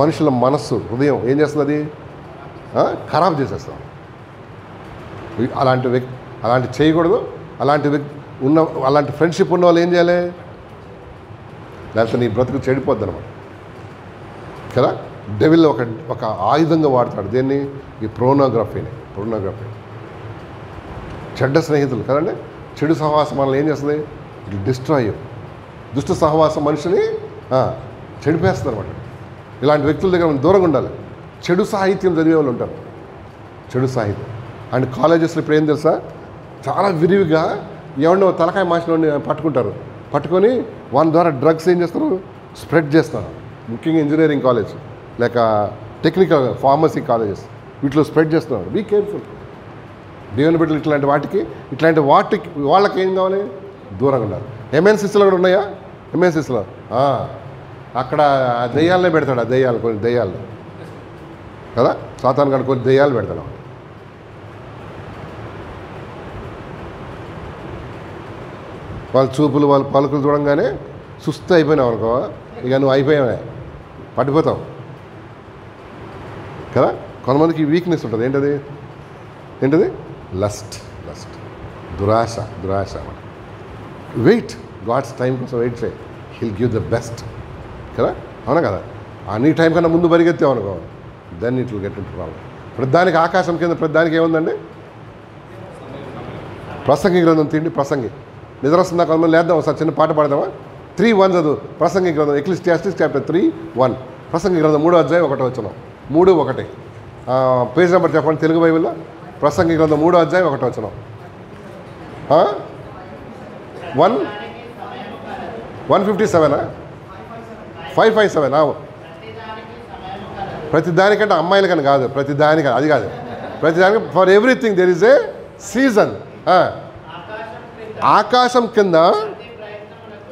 మనుషుల మనస్సు, హృదయం ఏం చేస్తుంది? అది ఖరాబ్ చేసేస్తాం. అలాంటి చేయకూడదు. అలాంటి ఫ్రెండ్షిప్ ఉన్న వాళ్ళు ఏం చేయాలి? లేకపోతే నీ బ్రతుకు చెడిపోద్ది అనమాట కదా. డెవిల్ ఒక ఆయుధంగా వాడతాడు దేన్ని? ఈ పోర్నోగ్రఫీ. చెడ్డ స్నేహితులు కదండి. చెడు సహవాసం మనల్ని ఏం చేస్తుంది? It destroy. దుష్ట సహవాసం మనిషిని చెడిపేస్తుంది అనమాట. ఇలాంటి వ్యక్తుల దగ్గర మనం దూరంగా ఉండాలి. చెడు సాహిత్యం చదివే వాళ్ళు ఉంటారు. చెడు సాహిత్యం అండ్ కాలేజెస్లో ఇప్పుడు ఏం తెలుసా? చాలా విరివిగా ఎవరినో తలకాయ మాసినోడిని పట్టుకొని వాళ్ళ ద్వారా డ్రగ్స్ ఏం చేస్తారు? స్ప్రెడ్ చేస్తారు. ముఖ్యంగా ఇంజనీరింగ్ కాలేజ్ లేక టెక్నికల్ ఫార్మసీ కాలేజెస్ వీటిలో స్ప్రెడ్ చేస్తున్నారు. Be careful. దేవుని బిడ్డలు ఇట్లాంటి వాళ్ళకి ఏం కావాలి? దూరంగా ఉండాలి. ఎంఎన్సీస్లో కూడా ఉన్నాయా? ఎంఎన్సీస్లో అక్కడ దెయ్యాలనే పెడతాడు. కొన్ని దెయ్యాలు కదా. సాతాను కానీ కొన్ని దెయ్యాలు పెడతాడు. వాళ్ళ చూపులు, వాళ్ళ పలుకులు చూడంగానే సుస్థ అయిపోయినావు అనుకో, ఇక నువ్వు అయిపోయావే, పడిపోతావు కదా. కొంతమందికి వీక్నెస్ ఉంటుంది. ఏంటది? లస్ట్. దురాశ. వెయిట్. గాడ్స్ టైం కోసం వెయిట్ చేయి. హీల్ గివ్ ద బెస్ట్ కదా. అవునా కదా. నీ టైం కన్నా ముందు పరిగెత్తావు అనుకో, then it will get into problem. ప్రతిదానికి ఆకాశం కింద ప్రతిదానికి ఏముందండి? ప్రసంగి గ్రంథం తీయండి. ప్రసంగి నిద్ర వస్తుందా? కొంతమంది లేద్దాం ఒకసారి చిన్న పాట పాడదామా? 3:1 చదువు. ప్రసంగి గ్రంథం, ఎక్లీసియాస్టిస్ చాప్టర్ 3:1. ప్రసంగి గ్రంథం 3వ అధ్యాయం 1వ వచనం. 3:1. పేజ్ నెంబర్ చెప్పండి తెలుగు బైబిల్లో. ప్రసంగి గ్రంథం 3వ అధ్యాయం 1వ వచనం. 157 557. ప్రతి దానికంటే అమ్మాయిలకని కాదు, ప్రతి దానికి అది కాదు, ప్రతి దానికి for everything there is a season. ఆకాశం కింద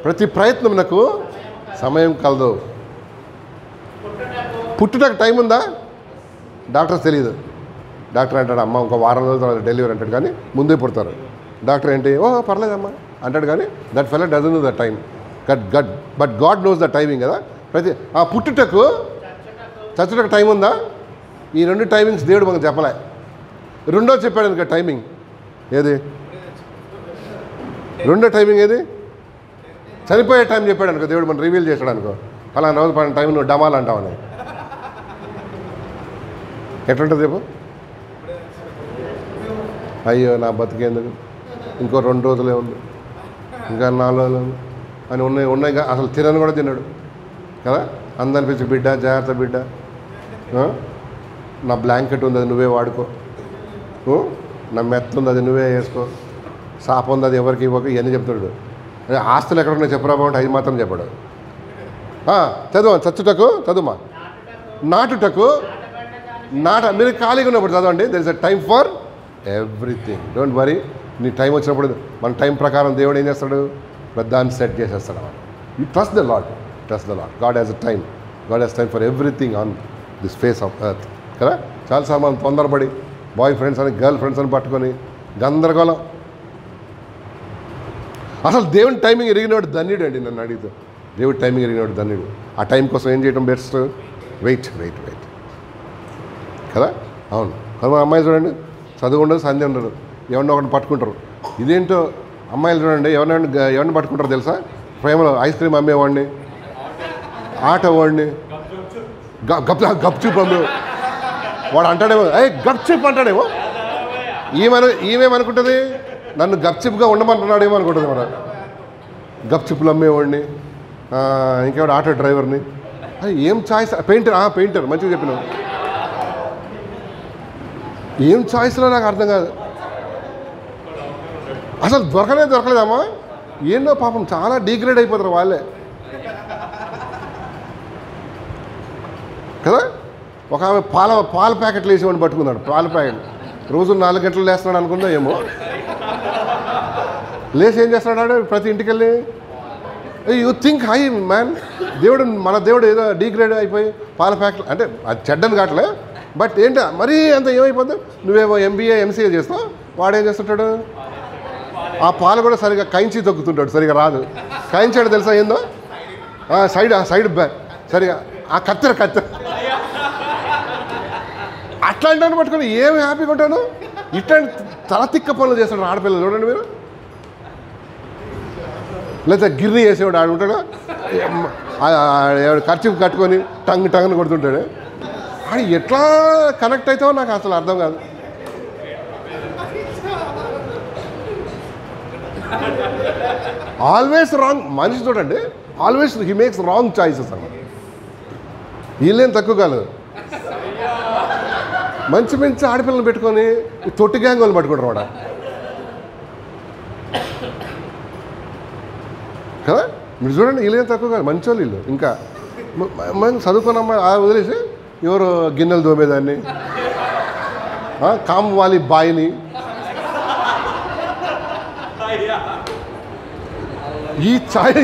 ప్రతి ప్రయత్నమునకు సమయం కలదు. పుట్టుటకు టైం ఉందా? డాక్టర్స్ తెలియదు. డాక్టర్ అంటాడు అమ్మ ఇంకో వారం రోజుల తర్వాత డెలివరీ అంటాడు, కానీ ముందే పుడతారు. డాక్టర్ ఏంటి పర్లేదమ్మా అంటాడు, కానీ that fellow doesn't know the time. But God knows the timing కదా. ప్రతి పుట్టుటకు చచ్చుటకు టైం ఉందా? ఈ 2 టైమింగ్స్ దేవుడు మనకు చెప్పలే. రెండో చెప్పాడు ఇంకా టైమింగ్ ఏది? రెండో టైమింగ్ ఏది? చనిపోయే టైం చెప్పాడు అనుకో దేవుడు మనం రివీల్ చేశాడు అనుకో, పలానా రోజు పలానా టైం నువ్వు డమాల్ అంటావని. ఎట్లుంటుంది చెప్పు? అయ్యో నా బతికేందుకు, ఇంకో 2 రోజులే ఉంది, ఇంకా 4 రోజులు ఉంది అని ఉన్నాయి అసలు తినని కూడా తిన్నాడు కదా. అందరిని పిలిచి బిడ్డ జాగ్రత్త బిడ్డ, నా బ్లాంకెట్ ఉంది అది నువ్వే వాడుకో, నా మెత్త ఉంది అది నువ్వే వేసుకో, సాప ఉంది అది ఎవరికి ఇవ్వక, ఇవన్నీ చెప్తున్నాడు. ఆస్తులు ఎక్కడ ఉన్నాయి చెప్పరా బాగుంటే అవి మాత్రం చెప్పాడు. చదువు చచ్చుటకు చదువుమా, నాటుటకు మీరు ఖాళీగా ఉన్నప్పుడు చదవండి. There is a time for everything. Don't worry. నీ టైం వచ్చినప్పుడు మన టైం ప్రకారం దేవుడు ఏం చేస్తాడు? దాన్ని సెట్ చేసేస్తాడు అన్నమాట. You trust the lord, trust the lord. God has a time, God has time for everything on this face of earth కదా. చాలాసార్లు మనం తొందరపడి బాయ్ ఫ్రెండ్స్ అని గర్ల్ ఫ్రెండ్స్ అని పట్టుకొని గందరగోళం. అసలు దేవుని టైమింగ్ ఎరిగినవాడు ధన్యుడు అండి. నన్ను అడిగితే దేవుడి టైమింగ్ ఎరిగినవాడు ధన్యుడు. ఆ టైం కోసం ఏం చేయడం బెస్ట్? వెయిట్ కదా. అవును కదా. అమ్మాయి చూడండి, చదువు ఉండదు, సంధ్య ఉండదు, ఎవరినో ఒకటి పట్టుకుంటారు. ఇదేంటో అమ్మాయిలు చూడండి, ఎవరిని పట్టుకుంటారు తెలుసా? ప్రేమలో ఐస్ క్రీమ్ అమ్మేవాడిని, ఆటో వాడిని, గప్చుప్ అమ్మే వాడు అంటాడేమో, గప్చుప్ అంటాడేమో. ఈమెమనుకుంటుంది నన్ను గప్చిప్గా ఉండమంటున్నాడేమో అనుకుంటుంది. మన గప్చిప్లు అమ్మేవాడిని, ఇంకెవడు ఆటో డ్రైవర్ని. అది ఏం చాయిస్? పెయింటర్ మంచిగా చెప్పినావు. ఏం చాయిస్లో నాకు అర్థం కాదు. అసలు దొరకలేదమ్మా. ఏంటో పాపం చాలా డీగ్రేడ్ అయిపోతారు వాళ్ళే కదా. ఒక ఆమె పాల ప్యాకెట్లు వేసేవాడిని పట్టుకున్నాడు. పాల ప్యాకెట్ రోజు 4 గంటలు లేస్తున్నాడు అనుకుందా ఏమో. లేచి ఏం చేస్తున్నాడు ప్రతి ఇంటికి వెళ్ళి? You think high man. మన దేవుడు ఏదో డీగ్రేడ్ అయిపోయి పాల ప్యాకెట్లు అంటే అది చెడ్డని కావట్లే, బట్ ఏంటి మరీ అంత ఏమైపోద్ది? నువ్వేమో MBA MCA చేస్తావు, వాడేం చేస్తుంటాడు? ఆ పాలు కూడా సరిగా కైంచి తొక్కుతుంటాడు, సరిగా రాదు. కైంచాడు తెలుసా ఏందో? సైడ్ బ్యాక్ సరిగా ఆ కత్తెర అట్లాంటి పట్టుకొని ఏమి హ్యాపీగా ఉంటాను. ఇట్లాంటి తల తిక్క పనులు చేస్తాడు ఆడపిల్లలు చూడండి మీరు. లేదా గిర్ని వేసేవాడు ఆడు ఉంటాడు, ఖర్చు కట్టుకొని టంగ్ కొడుతుంటాడు. ఆడు ఎట్లా కనెక్ట్ అవుతావో నాకు అసలు అర్థం కాదు. Always wrong. మనిషి చూడండి, always he makes wrong choices అన్నమాట. వీళ్ళేం తక్కువ కాదు. మంచి ఆడపిల్లలు పెట్టుకొని తొట్టి గ్యాంగ్ వాళ్ళు పట్టుకుంటారు వాడ కదా. మీరు చూడండి, వీళ్ళేం తక్కువ కాదు, మంచి వాళ్ళు వీళ్ళు. ఇంకా చదువుకున్నమ్మా వదిలేసి ఎవరు గిన్నెలు దోమేదాన్ని, కామ్వాలి బాయిని, ఈ ఛాయ్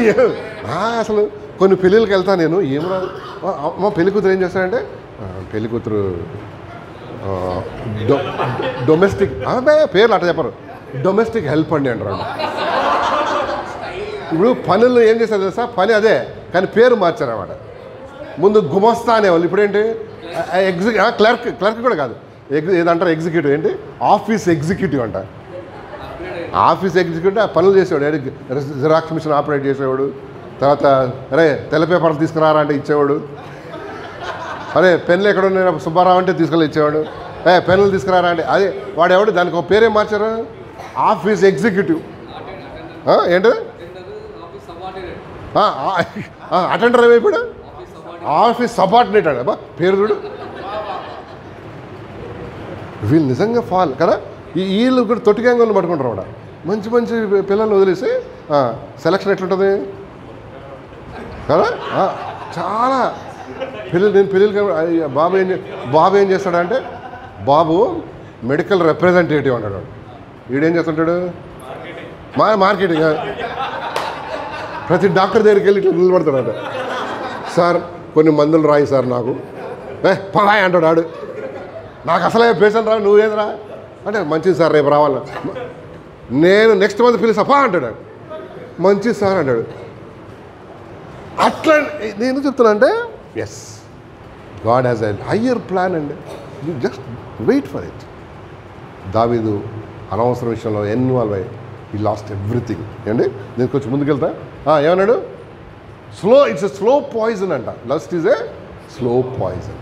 అసలు కొన్ని పెళ్ళిళ్ళకి వెళ్తా నేను. ఏమరా మా పెళ్లి కూతురు ఏం చేస్తాడంటే, పెళ్లి కూతురు డొమెస్టిక్ పేర్లు అట్లా చెప్పరు, డొమెస్టిక్ హెల్ప్ అండి అంటారు. ఇప్పుడు పనులు ఏం చేస్తారు తెలుసా? పని అదే కానీ పేరు మార్చారు అన్నమాట. ముందు గుమస్తా అనేవాళ్ళు, ఇప్పుడేంటి క్లర్క్ కూడా కాదు, ఏదంటారు ఎగ్జిక్యూటివ్. ఏంటి? ఆఫీస్ ఎగ్జిక్యూటివ్ అంట. ఆఫీస్ ఎగ్జిక్యూటివ్ ఆ పనులు చేసేవాడు. జిరాక్స్ మిషన్ ఆపరేట్ చేసేవాడు. తర్వాత అరే తెల్ల పేపర్లు తీసుకురారా అంటే ఇచ్చేవాడు. అరే పెన్నులు ఎక్కడ ఉన్నాయి సుబ్బారావు అంటే తీసుకెళ్ళి ఇచ్చేవాడు. పెన్నులు తీసుకురారా అంటే అదే వాడేవాడు. దానికి ఒక పేరేం మార్చారు? Office executive. ఏంటది? అటెండర్. ఏమైపోయాడు? ఆఫీస్ సబార్డినేట్ అబ్బా పేరు చూడు. వీళ్ళు నిజంగా ఫాల్ కదా. వీళ్ళు కూడా తొట్టిగాంగోళ్ళు పట్టుకుంటారు అన్నమాట. మంచి మంచి పిల్లల్ని వదిలేసి సెలక్షన్ ఎట్లుంటుంది కదా. చాలా నేను పెళ్ళిళ్ళకి బాబు ఏం చేస్తాడంటే బాబు మెడికల్ రిప్రజెంటేటివ్ అంటాడు. వీడేం చేస్తుంటాడు మార్కెటింగ్. ప్రతి డాక్టర్ దగ్గరికి వెళ్ళి ఇట్లా నిలబడతాడు. సార్ కొన్ని మందులు రాయి సార్ నాకు, పదాయి అంటాడు ఆడు. నాకు అసలే పేషెంట్ రా, నువ్వేదిరా అంటే మంచిది సార్ రేపు రావాల, నేను నెక్స్ట్ మంత్ పిలిసా అంటాడు. మంచిది సార్ అంటాడు. అట్లా నేను చెప్తున్నా అంటే yes, God has a higher plan అండి. You just wait for it. దావీదు అనవసరం విషయంలో ఇన్వాల్వ్ అయ్యి ఈ లాస్ట్ ఎవ్రీథింగ్ అండి. నేను కొంచెం ముందుకెళ్తా. ఏమన్నాడు? ఇట్స్ ఎ స్లో పాయిజన్ అంట. Lust is a slow poison.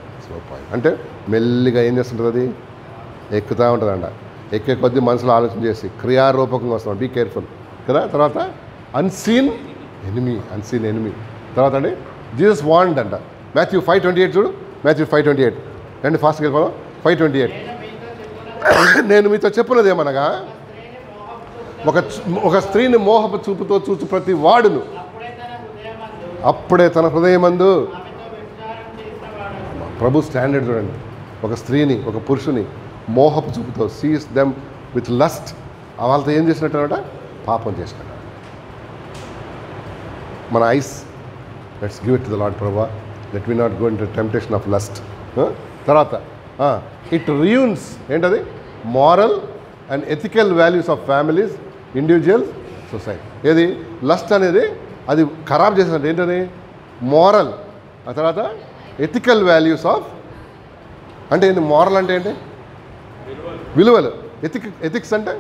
అంటే మెల్లిగా ఏం చేస్తుంటుంది, అది ఎక్కుతూ ఉంటుందంట. ఎక్కే కొద్దీ మనసులో ఆలోచన చేసి క్రియారూపకంగా వస్తాం. బీ కేర్ఫుల్ కదా. తర్వాత అన్సీన్ ఎనిమీ. తర్వాత అండి జీసస్ వాండ్ అంట. Matthew 5:28 చూడు. Matthew 5:28 రండి, ఫాస్ట్గా వెళ్ళిపోదాం. 5:28 నేను మీతో చెప్పున్నది ఏమనగా ఒక స్త్రీని మోహపు చూపుతో చూచు ప్రతి వాడును అప్పుడే తన హృదయమందు ప్రభు స్టాండర్డ్ చూడండి. ఒక స్త్రీని, ఒక పురుషుని మోహపు చూపుతో సీస్ దెమ్ విత్ లస్ట్, వాళ్ళతో ఏం చేసినట్టు అనమాట, పాపం చేసినట్టు. మన eyes let's give it to the Lord. ప్రభా, let me not go into temptation of lust. తర్వాత ఇట్ రియూన్స్ ఏంటది, moral and ethical values of families, individuals, society. ఏది లస్ట్ అనేది అది ఖరాబ్ చేసినట్టు. ఏంటది మారల్, ఆ తర్వాత ఎథికల్ వాల్యూస్ ఆఫ్ అంటే ఏంటి, మారల్ అంటే ఏంటి, విలువలు. ఎథిక్స్ అంటే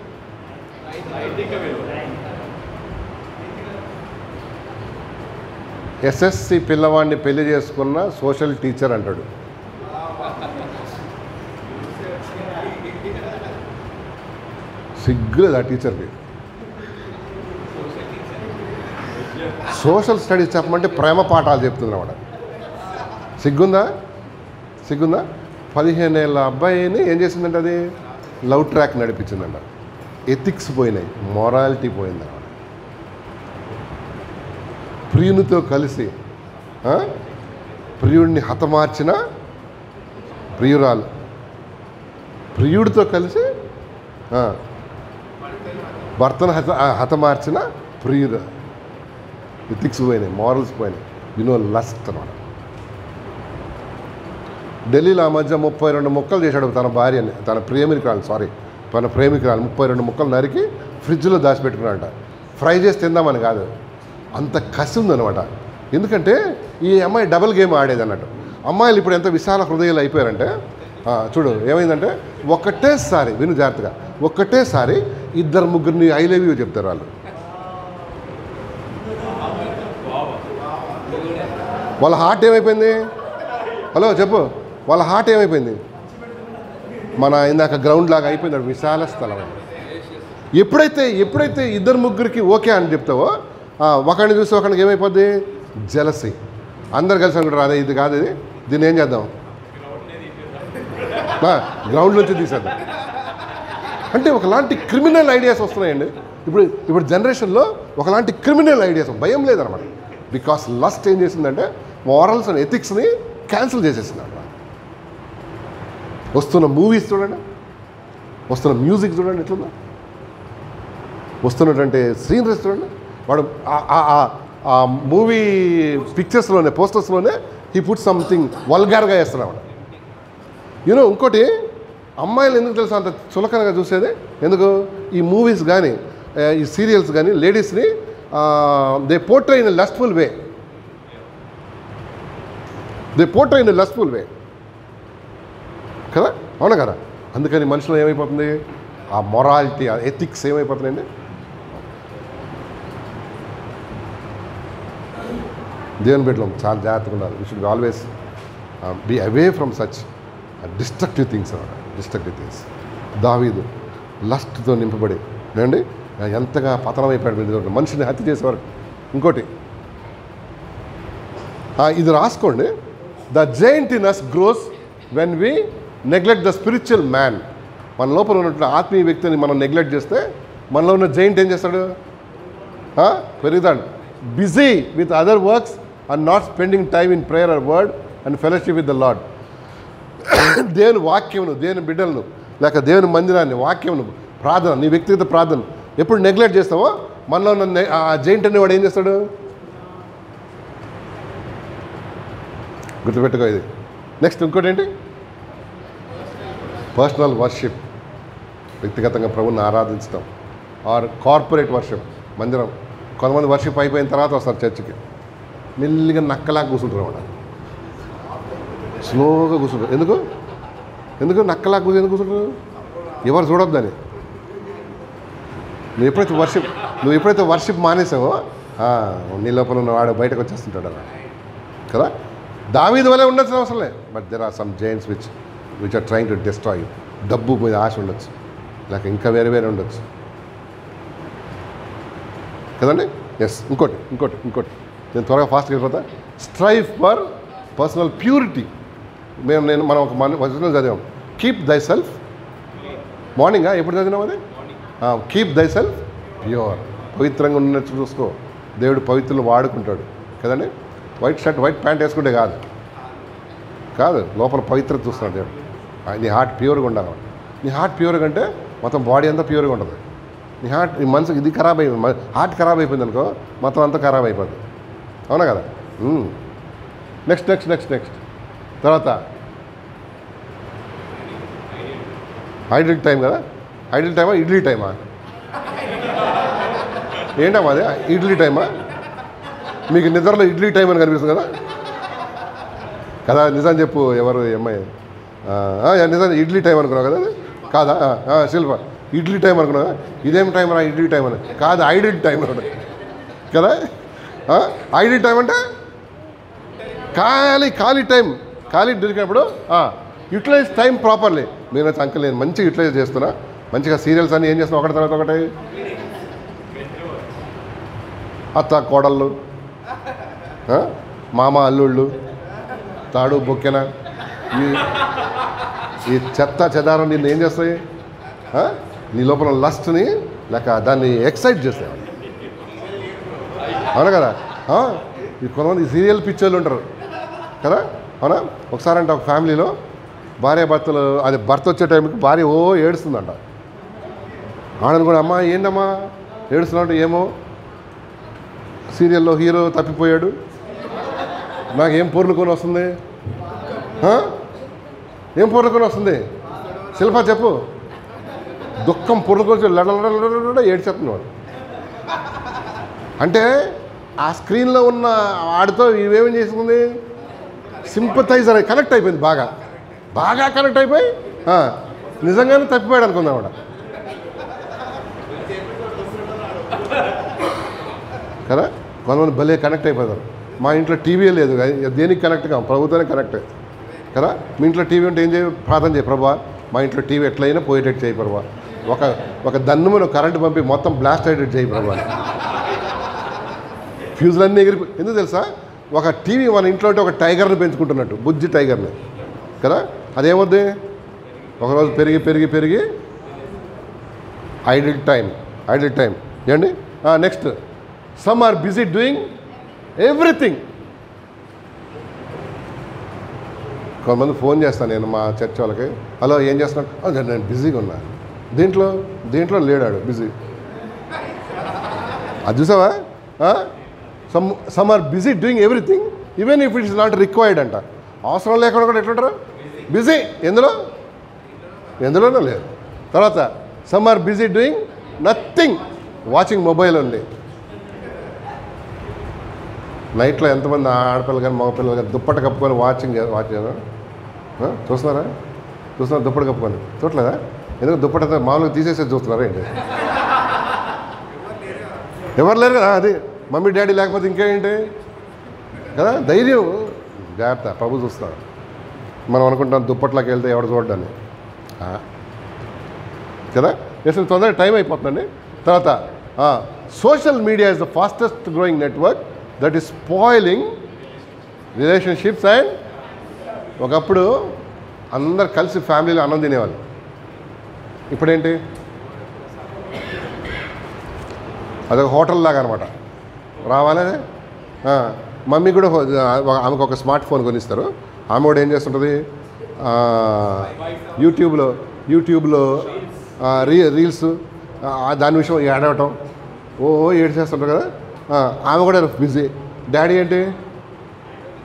ఎస్ఎస్సి పిల్లవాడిని పెళ్లి చేసుకున్న సోషల్ టీచర్ అంటాడు. సిగ్గులేదు ఆ టీచర్కి. సోషల్ స్టడీస్ చెప్పమంటే ప్రేమ పాఠాలు చెప్తుంది అన్నమాట. సిగ్గుందా 15 ఏళ్ళ అబ్బాయిని ఏం చేసిందంటే అది లవ్ ట్రాక్ నడిపించిందంట. ఎథిక్స్ పోయినాయి, మొరాలిటీ పోయిందన్నమాట. ప్రియునితో కలిసి ప్రియుడిని హతమార్చిన ప్రియురాలు, ప్రియుడితో కలిసి భర్తను హతమార్చిన ప్రియుడు. ఎథిక్స్ పోయినాయి, మారల్స్ పోయినాయి. లస్ట్ అన్నమాట. ఢిల్లీలో ఆ మధ్య 32 ముక్కలు చేశాడు తన భార్యని, తన ప్రేమికురాలు 32 ముక్కలు నరికి ఫ్రిడ్జ్లో దాచిపెట్టుకున్నాడంట. ఫ్రై చేసి తిందామని కాదు, అంత కసి ఉందనమాట. ఎందుకంటే ఈ అమ్మాయి డబుల్ గేమ్ ఆడేది అన్నట్టు. అమ్మాయిలు ఇప్పుడు ఎంత విశాల హృదయాలు అయిపోయారంటే చూడు ఏమైందంటే ఒక్కటేసారి, విను జాగ్రత్తగా, ఒక్కటేసారి 2-3 ఐ లవ్ యూ చెప్తారు వాళ్ళు. వాళ్ళ హార్ట్ ఏమైపోయింది, హలో చెప్పు, వాళ్ళ హార్ట్ ఏమైపోయింది, మన ఇందాక గ్రౌండ్ లాగా అయిపోయింది, విశాల స్థలం. ఎప్పుడైతే 2-3కి ఓకే అని చెప్తావో ఒకరిని చూసి ఒకరికి ఏమైపోద్ది, జలసీ. అందరు కలిసి అనుకుంటారు అదే ఇది కాదు, దీన్ని ఏం చేద్దాం, గ్రౌండ్ నుంచి తీసేద్దాం. అంటే ఒకలాంటి క్రిమినల్ ఐడియాస్ వస్తున్నాయండి ఇప్పుడు జనరేషన్లో. ఒకలాంటి క్రిమినల్ ఐడియాస్, భయం లేదనమాట. బికాస్ లస్ట్ ఏం చేసిందంటే మారల్స్ అండ్ ఎథిక్స్ని క్యాన్సిల్ చేసేసింది అన్నమాట. వస్తున్న మూవీస్ చూడండి, వస్తున్న మ్యూజిక్ చూడండి ఎట్లుందా, వస్తున్నటువంటి సీనరీస్ చూడండి. వాడు ఆ మూవీ పిక్చర్స్లోనే, పోస్టర్స్లోనే హీ పుట్ సంథింగ్ వల్గార్గా వేస్తున్నాడు. ఇంకోటి, అమ్మాయిలు ఎందుకు తెలుసా అంత చులకనగా చూసేది, ఎందుకు, ఈ మూవీస్ కానీ ఈ సీరియల్స్ కానీ లేడీస్ని they portray in a lustful way, కదా, అవునా కదా. అందుకని మనుషులు ఏమైపోతుంది, ఆ మొరాలిటీ, ఆ ఎథిక్స్ ఏమైపోతున్నాయండి. దేవుని బిడ్డలం చాలా జాగ్రత్తగా ఉండాలి. We should always be away from such destructive things అన్నమాట. Destructive things. దావీదు లస్ట్తో నింపబడి అండి ఎంతగా పతనమైపోయాడు, మనిషిని హత్య చేసేవారు. ఇంకోటి ఇది రాసుకోండి, the giant in us gross when we neglect the spiritual man. మన లోపల ఉన్నటువంటి ఆత్మీయ వ్యక్తిని మనం నెగ్లెక్ట్ చేస్తే మనలో ఉన్న జైంట్ ఏం చేస్తాడు? పెరుగుతాడు. Busy with other works and not spending time in prayer or word and fellowship with the Lord. దేవుని వాక్యమును, దేవుని బిడ్డలను, లేక దేవుని మందిరాన్ని, వాక్యమును, ప్రార్థన, నీ వ్యక్తిగత ప్రార్థన ఎప్పుడు నెగ్లెక్ట్ చేస్తావో మనలో ఉన్న ఆ జైంట్ అనేవాడు ఏం చేస్తాడు? గుర్తుపెట్టుకో ఇది. నెక్స్ట్ ఇంకోటి ఏంటి? పర్సనల్ వర్షిప్, వ్యక్తిగతంగా ప్రభువుని ఆరాధించడం. ఆర్ కార్పొరేట్ వర్షిప్, మందిరం. కొంతమంది వర్షిప్ అయిపోయిన తర్వాత వస్తారు చర్చికి, మెల్లిగా నక్కలాగా కూర్చుంటారు అన్నమాట. స్లోగా కూర్చుంటారు. ఎందుకు నక్కలాగా ఎందుకు కూర్చుంటారు? ఎవరు చూడొద్దని. నువ్వు ఎప్పుడైతే వర్షిప్ మానేసావో నీ లోపల ఉన్నవాడు బయటకు వచ్చేస్తుంటాడు అలా కదా. దావీదు వలె ఉండొచ్చు అవసరంలే, but there are some giants which are trying to destroy you. డబ్బు మీద ఆశ ఉండొచ్చు, లేక ఇంకా వేరే ఉండొచ్చు కదండి. ఎస్, ఇంకోటి నేను త్వరగా ఫాస్ట్గా వెళ్ళిపోతా. Strive for personal purity. మనం ఒక వచనం చదివాం, కీప్ దై సెల్ఫ్. మార్నింగా ఎప్పుడు చదివినాం అది? కీప్ దై సెల్ఫ్ ప్యూర్. పవిత్రంగా ఉన్నట్టు చూసుకో. దేవుడు పవిత్రులు వాడుకుంటాడు కదండి. వైట్ షర్ట్, వైట్ ప్యాంట్ వేసుకుంటే కాదు, లోపల పవిత్రత చూస్తున్నాడు దేవుడు. నీ హార్ట్ ప్యూర్గా ఉండాలి. నీ హార్ట్ ప్యూర్గా అంటే మొత్తం బాడీ అంతా ప్యూర్గా ఉంటుంది. నీ మనసు ఇది ఖరాబ్ అయిపోయింది, హార్ట్ ఖరాబ్ అయిపోయింది అనుకో, మొత్తం అంతా ఖరాబ్ అయిపోద్ది. అవునా కదా? నెక్స్ట్ తర్వాత ఐడిల్ టైం కదా. ఐడిల్ టైమా, ఇడ్లీ టైమా? ఏంటమ్మా అదే ఇడ్లీ టైమా? మీకు నిద్రలో ఇడ్లీ టైం అని కనిపిస్తుంది కదా. నిజం చెప్పు, ఎవరు అమ్మాయి? నిజం ఇడ్లీ టైం అనుకున్నావు కదా. అది కాదా? శిల్ప, ఇడ్లీ టైం అనుకున్నావు. ఇదేం టైం రా ఇడ్లీ టైం అని? కాదు, ఐడిల్ టైం అని కదా. ఐడిల్ టైం అంటే ఖాళీ టైం, ఖాళీ దొరికినప్పుడు యూటిలైజ్ టైం ప్రాపర్లీ. మీరు వచ్చి అంకల్ నేను మంచిగా యూటిలైజ్ చేస్తున్నా, మంచిగా సీరియల్స్ అన్నీ ఏం చేస్తున్నా ఒకటి తర్వాత ఒకటి. అత్త కోడళ్ళు, మామ అల్లుళ్ళు, తాడు బొక్కెన, ఈ చెత్త చెదారం నిన్ను ఏం చేస్తాయి? నీ లోపల లస్ట్ని లేక దాన్ని ఎక్సైట్ చేస్తాయి. అవునా కదా? కొంతమంది సీరియల్ పిక్చర్లు ఉంటారు కదా. అవునా? ఒకసారి అంటే ఒక ఫ్యామిలీలో భార్యాభర్తలు, అది భర్త వచ్చే టైంకి భార్య ఏడుస్తుందంట. ఆడను కూడా, అమ్మా ఏంటమ్మా ఏడుస్తున్నట్టు? ఏమో సీరియల్లో హీరో తప్పిపోయాడు, నాకేం పొర్లుకొని వస్తుంది. ఏం పొర్లుకొని వస్తుంది? శిల్ప చెప్పు. దుఃఖం పొర్లుకొని లడలడ ఏడ్చేస్తున్నాడు. అంటే ఆ స్క్రీన్లో ఉన్న వాడితో ఇవేమేం చేసుకుంది? సింపథైజర్ కనెక్ట్ అయిపోయింది, బాగా కనెక్ట్ అయిపోయి నిజంగానే తప్పిపోయాడు అనుకుందాం ఆవిడ కదా. కొంతమంది భలే కనెక్ట్ అయిపోతారు. మా ఇంట్లో టీవీ లేదు, దేనికి కనెక్ట్ కావు, ప్రభుత్వానికి కనెక్ట్ కదా. మీ ఇంట్లో టీవీ ఉంటే ఏం చేయ? ప్రార్థన చేయ, ప్రభా మా ఇంట్లో టీవీ ఎట్లయినా పోయేటట్టు చేయి ప్రభా. ఒక దన్నును కరెంటు పంపి మొత్తం బ్లాస్ట్ అయ్యేటట్టు చేయి ప్రభా. ఫ్యూజులన్నీ ఎగిరిపోయి, ఎందుకు తెలుసా? ఒక టీవీ మన ఇంట్లో ఒక టైగర్ని పెంచుకుంటున్నట్టు, బుజ్జి టైగర్ని కదా. అదేమొద్ది? ఒకరోజు పెరిగి ఐడిల్ టైం ఏమండి. Next, some are busy doing everything. కొంతమంది ఫోన్ చేస్తాను నేను మా చర్చ్ వాళ్ళకి, హలో ఏం చేస్తున్నాను? నేను బిజీగా ఉన్నా. దీంట్లో లేడాడు బిజీ. అది చూసావా? Some are busy doing everything even if it is not required అంట. అవసరం లేకుండా కూడా ఎట్లుంటారు? బిజీ. ఎందులోనూ లేదు. తర్వాత some are busy doing nothing, watching mobile ఉంది. నైట్లో ఎంతమంది ఆడపిల్లలు కానీ మగపిల్లలు కానీ దుప్పట కప్పుకొని వాచ్ చూస్తున్నారా? దుప్పట కప్పుకొని చూడలేదా? ఎందుకు దుప్పట మామూలుగా తీసేసేది చూస్తున్నారా ఏంటి? ఎవరు లేరు కదా. అది మమ్మీ డాడీ లేకపోతే ఇంకేంటి కదా. ధైర్యం, జాగ్రత్త, ప్రభు చూస్తాడు. మనం అనుకుంటాం దుప్పట్లోకి వెళ్తే ఎవడు చూడ్డాన్ని కదా. అసలు తొందరగా టైం అయిపోతుందండి. తర్వాత social media is the fastest growing network that is spoiling relationships. And ఒకప్పుడు అందరు కలిసి ఫ్యామిలీలో అన్నం తినేవాళ్ళు ఇప్పుడేంటి, అదొక హోటల్ లాగా అనమాట. రావాలే మమ్మీ కూడా ఆమెకు ఒక స్మార్ట్ ఫోన్ కొనిస్తారు. ఆమె కూడా ఏం చేస్తుంటుంది, యూట్యూబ్లో రీల్స్ దాని విషయం ఏడవటం ఏడు చేస్తుంటారు కదా. ఆమె కూడా బిజీ. డాడీ ఏంటి,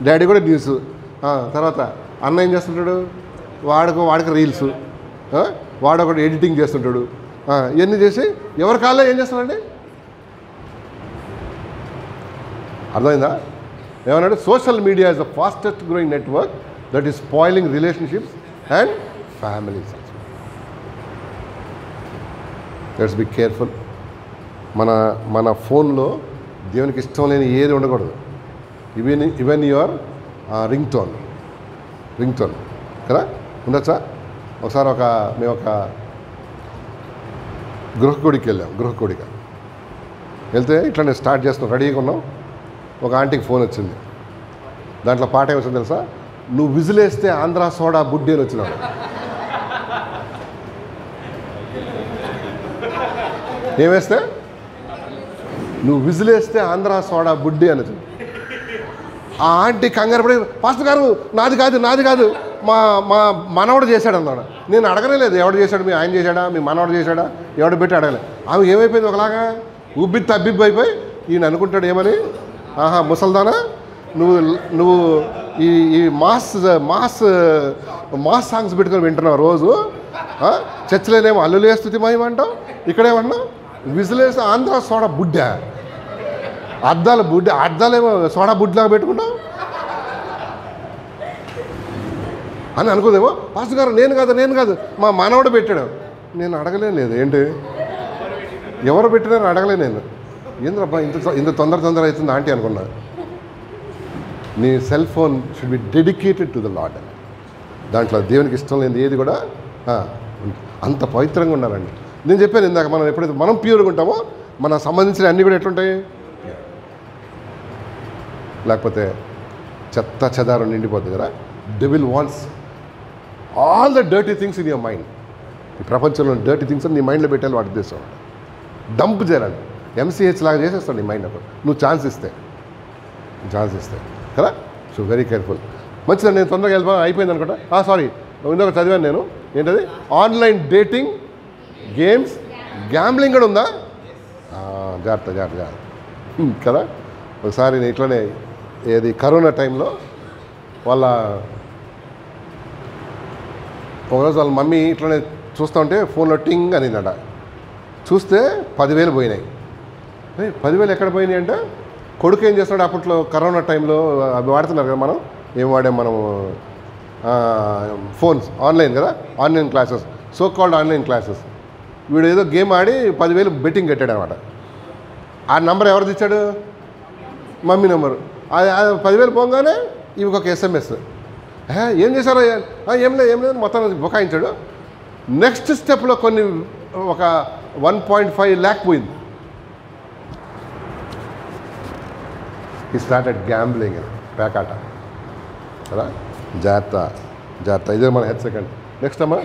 డాడీ కూడా న్యూస్. తర్వాత అన్న ఏం చేస్తుంటాడు, వాడికి రీల్స్, వాడొకటి ఎడిటింగ్ చేస్తుంటాడు. ఇవన్నీ చేసి ఎవరి కాల్లో ఏం చేస్తాడండి, అర్థమైందా? ఏమన్నాడు, social media is the fastest growing network that is spoiling relationships and families. Let's be careful. మన ఫోన్లో దేవునికి ఇష్టం లేని ఏది ఉండకూడదు. ఈవెన్ యువర్ రింగ్ టోన్ కదా ఉండొచ్చా? ఒకసారి మేము ఒక గృహకూడికి వెళ్ళాం. వెళ్తే ఇట్లా నేను స్టార్ట్ చేస్తున్నాం, రెడీగా ఉన్నాం. ఒక ఆంటీకి ఫోన్ వచ్చింది. దాంట్లో పాట ఏమొచ్చింది తెలుసా, నువ్వు విజిలేస్తే ఆంధ్రా సోడా బుడ్డి అని వచ్చినాడు. ఏమేస్తే, నువ్వు విజిలేస్తే ఆంధ్రా సోడా బుడ్డి అని వచ్చింది. ఆ ఆంటీ కంగారు పడి, పాస్టర్ గారు నాది కాదు మా మనవడు చేశాడు అన్నాడు. నేను అడగనే లేదు, ఎవడు చేశాడు, మీ ఆయన చేశాడా, మీ మనవడు చేశాడా, ఎవడు పెట్టి అడగలేదు. ఆమె ఏమైపోయింది, ఒకలాగా తబ్బిబ్బి అయిపోయి ఈయన అనుకుంటాడు ఏమని, ముసల్దానా నువ్వు ఈ మాస్ సాంగ్స్ పెట్టుకొని వింటున్నావు రోజు. చర్చలేనేమో అల్లులే స్థుతి మహిమంటావు, ఇక్కడేమన్నా విజిలేసి ఆంధ్ర సోడా బుడ్డ, అద్దాలేమో సోడా బుడ్లాగా పెట్టుకుంటావు అని అనుకోదేమో. పాస్టర్ గారు నేను కాదు మా మనవడు పెట్టాడు. నేను అడగలేదు, ఏంటి ఎవరు పెట్టినారో అడగలే నేను. ఏంద్రబ్బా ఇంత తొందర అవుతుంది ఆంటీ అనుకున్నా. నీ cell phone should be dedicated to the lord. దాంట్లో దేవునికి ఇష్టం లేని ఏది కూడా అంత పవిత్రంగా ఉండాలండి. నేను చెప్పాను ఇందాక, మనం ఎప్పుడైతే మనం ప్యూర్గా ఉంటామో మనకు సంబంధించిన అన్నీ కూడా ఎట్లుంటాయి, లేకపోతే చెత్త చెదారం నిండిపోతుంది కదా. Devil wants all the dirty things in your mind. ఈ ప్రపంచంలో డర్టీ థింగ్స్ నీ మైండ్లో పెట్టాలి, వాటి ఉద్దేశం డంప్ చేయాలి. ఎంసీహెచ్ లాగా చేసేస్తాడు నీ మైండ్ అప్పుడు, నువ్వు ఛాన్స్ ఇస్తే కదా. So very careful. మంచిదని నేను తొందరగా అయిపోయింది అనుకుంటా. సారీ, ఇంకొక చదివాను నేను, ఏంటది, ఆన్లైన్ డేటింగ్, గేమ్స్, గ్యాంబ్లింగ్ కూడా ఉందా? జాగ్రత్త కదా. ఒకసారి నేను ఇట్లనే కరోనా టైంలో ఒకరోజు వాళ్ళ మమ్మీ ఇట్లనే చూస్తూ ఉంటే ఫోన్లో టింగ్ అనిందట. చూస్తే 10,000 పోయినాయి. 10,000 ఎక్కడ పోయినాయి అంటే, కొడుకు ఏం చేస్తున్నాడు అప్పట్లో కరోనా టైంలో అవి వాడుతున్నారు కదా, మనం ఏం వాడాం, మనం ఫోన్స్ ఆన్లైన్ కదా, online classes, so called online classes. వీడు ఏదో గేమ్ ఆడి 10,000 బెట్టింగ్ కట్టాడు అనమాట. ఆ నెంబర్ ఎవరిది ఇచ్చాడు, మమ్మీ నెంబరు. 10,000 పోగానే ఇవి ఒక SMS, ఏం చేశారో, ఏం లేదు మొత్తం బుకాయించాడు. నెక్స్ట్ స్టెప్లో ఒక 1.5 lakh పోయింది. ఈ స్టార్టెడ్ గ్యాంబ్లింగ్, పేకాట కదా. జాగ్రత్త ఇదే మన హెడ్ సెకండ్. నెక్స్ట్ అమ్మా,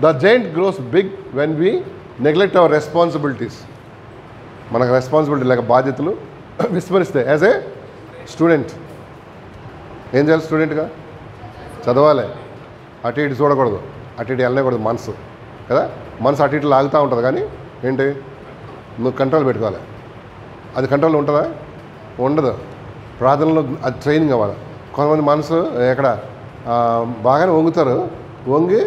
the giant grows big when we neglect our responsibilities. మనకు రెస్పాన్సిబిలిటీ లేక బాధ్యతలు విస్మరిస్తే. యాజ్ ఏ స్టూడెంట్ ఏం చేయాలి, స్టూడెంట్గా చదవాలి, అటు ఇటు చూడకూడదు, అటు ఇటు వెళ్ళకూడదు. మనసు కదా, మనసు అటు ఇటు లాగుతూ ఉంటుంది. కానీ ఏంటి, నువ్వు కంట్రోల్ పెట్టుకోవాలి. అది కంట్రోల్ ఉంటుందా, ఉండదు. ప్రార్థనలో అది ట్రైనింగ్ అవ్వాలి. కొంతమంది మనసు ఎక్కడ బాగానే వంగుతారు, వంగి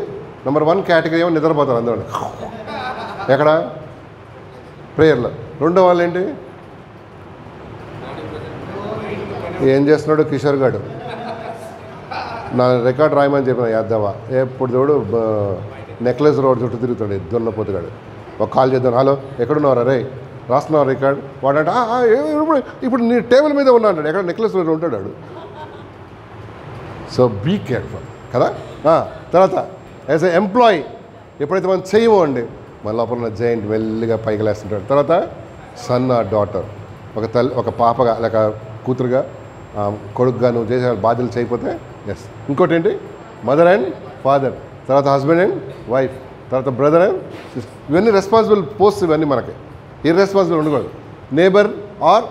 నెంబర్ 1 కేటగిరీ ఏమో నిద్రపోతారు అందులో, ఎక్కడ ప్రేయర్లో. రెండో వాళ్ళు ఏంటి, ఏం చేస్తున్నాడు కిషోర్ గారు, నా రికార్డ్ రాయమని చెప్పిన యాదవా, ఎప్పుడు చూడు నెక్లెస్ రోడ్ చుట్టూ తిరుగుతాడు దున్నపోతుగాడు. ఒక కాల్ చేద్దాం, హలో ఎక్కడున్నావు రే, రాస్తున్నావు రికార్డ్. వాడంటే ఇప్పుడు నీ టేబుల్ మీద ఉన్నా అంటాడు, ఎక్కడ నెక్లెస్ రోడ్ ఉంటాడు వాడు. సో బీ కేర్ఫుల్ కదా. తర్వాత యాజ్ ఎ ఎంప్లాయీ ఎప్పుడైతే మనం చేయమో అండి, మన లోపల ఉన్న జైంట్ మెల్లిగా పైకి లేస్తుంటాడు. తర్వాత సన్ ఆర్ డాటర్, ఒక పాపగా లేక కూతురుగా, కొడుకుగా నువ్వు చేసే బాధ్యతలు చేయకపోతే ఎస్. ఇంకోటి ఏంటి, మదర్ అండ్ ఫాదర్, తర్వాత హస్బెండ్ అండ్ వైఫ్, తర్వాత బ్రదర్ అండ్ సిస్టర్. ఇవన్నీ రెస్పాన్సిబుల్ పోస్ట్, ఇవన్నీ మనకి ఇర్రెస్పాన్సిబుల్ ఉండకూడదు. నేబర్ ఆర్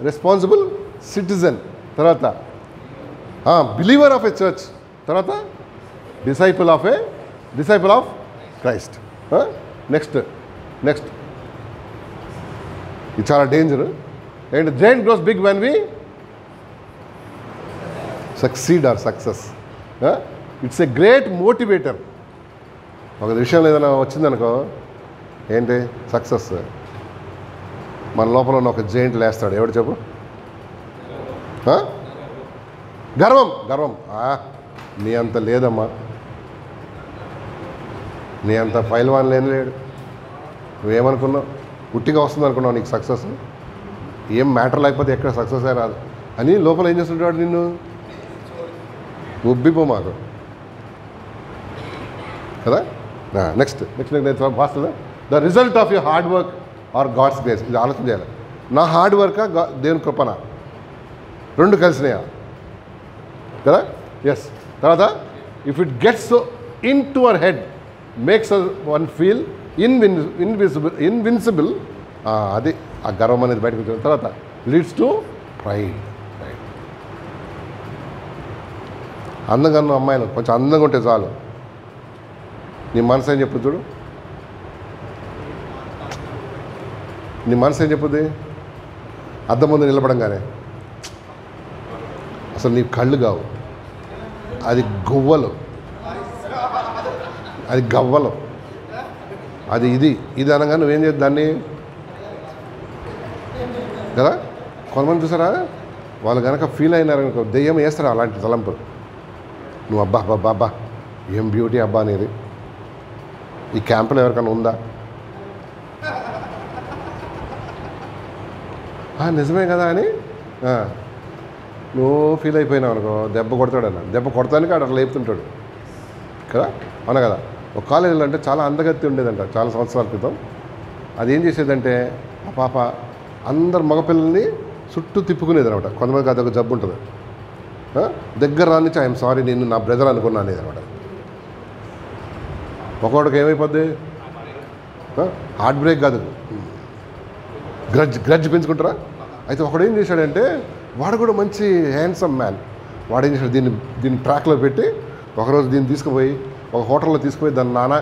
రెస్పాన్సిబుల్ సిటిజన్, తర్వాత బిలీవర్ ఆఫ్ ఎ చర్చ్, తర్వాత డిసైపుల్ ఆఫ్ క్రైస్ట్. నెక్స్ట్ ఇది చాలా danger. And giant grows big when we succeed or success. It's a great motivator. ఒక విషయం ఏదైనా వచ్చిందనుకో, ఏంటి సక్సెస్, మన లోపల ఉన్న ఒక జైంట్ లేస్తాడు. ఎవడు చెప్పు? గర్వం. నీ అంత లేదమ్మా, నీ అంత పైల్వాన్ లేడు. నువ్వేమనుకున్నావు? ఉట్టిగా వస్తుంది అనుకున్నావు నీకు సక్సెస్? ఏం మ్యాటర్ లేకపోతే ఎక్కడ సక్సెస్ అయ్యి రాదు అని లోపల ఏం చేస్తుంటాడు నిన్ను? ఉబ్బిపో మాకు కదా. Next fast. The result of your hard work or God's grace. ఇది ఆలోచన చేయాలి. నా హార్డ్ వర్కా దేవుని కృపణ, రెండు కలిసినాయా కదా. ఎస్. తర్వాత if it gets in to our head makes one feel invincible. అది ఆ గర్వం అనేది బయటకు వచ్చిన తర్వాత లీడ్స్ టు ప్రైడ్. అందంగా ఉన్న అమ్మాయిలు కొంచెం అందంగా ఉంటే చాలు, నీ మనసు ఏం చెప్పుద్ది చూడు. నీ మనసు ఏం చెప్పుద్ది? అద్దం ముందు నిలబడంగానే అసలు నీ కళ్ళు కావు, అది గువ్వలు, అది గవ్వలు, అది ఇది అనగా నువ్వేం చేద్దు దాన్ని కదా. కొంతమంది చూసారా, వాళ్ళు కనుక ఫీల్ అయినారనుకో దెయ్యం వేస్తారు అలాంటి తలంపులు. నువ్వు అబ్బా ఏం బ్యూటీ అబ్బా అనేది ఈ క్యాంపులో ఎవరికైనా ఉందా? నిజమే కదా అని నువ్వు ఫీల్ అయిపోయినావు అనుకో, దెబ్బ కొడతాడన్న. దెబ్బ కొడతానికి అట్లా లేపుతుంటాడు కదా. అవునా కదా. ఒక కాలేజీలో అంటే చాలా అందగత్తి ఉండేదంట చాలా సంవత్సరాల క్రితం. అది ఏం చేసేదంటే ఆ పాప అందరు మగపిల్లల్ని చుట్టూ తిప్పుకునేది అనమాట. కొంతమందికి అదొక జబ్బు ఉంటుంది. దగ్గర రానిచ్చి ఐఎమ్ సారీ నేను నా బ్రదర్ అనుకున్నాను అనేది అనమాట. ఒకవాడికి ఏమైపోద్ది? హార్ట్ బ్రేక్ కాదు, గ్రడ్జ్ పెంచుకుంటారా. అయితే ఒకడు ఏం చేశాడంటే, వాడు కూడా మంచి హ్యాండ్సమ్ మ్యాన్. వాడు ఏం చేశాడు, దీన్ని ట్రాక్లో పెట్టి ఒకరోజు దీన్ని తీసుకుపోయి ఒక హోటల్లో తీసుకుపోయి దాని నాన్న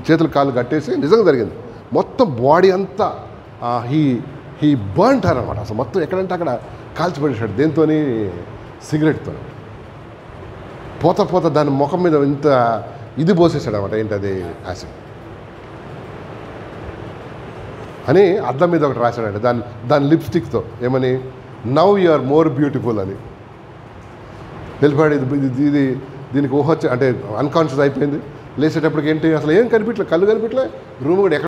చేతులు కాళ్ళు కట్టేసి, నిజంగా జరిగింది, మొత్తం బాడీ అంతా హీ బర్న్ట్ అనమాట. అసలు మొత్తం ఎక్కడంటే అక్కడ కాల్చిపడేశాడు. దేంతో? సిగరెట్తో. పోత దాని ముఖం మీద ఇంత ఇది పోసేసాడు అనమాట. ఏంటది? యాసిడ్ అని అద్దం మీద ఒకటి రాశాడంటే దాని లిప్స్టిక్తో ఏమని, now you are more beautiful అని వెళ్ళిపోయాడు. ఇది దీనికి ఊహొచ్చి అంటే అన్కాన్షియస్ అయిపోయింది. లేచేటప్పటికి ఏంటి అసలు ఏం కనిపించలే, కళ్ళు కనిపించలే, రూమ్ కూడా ఎక్కడ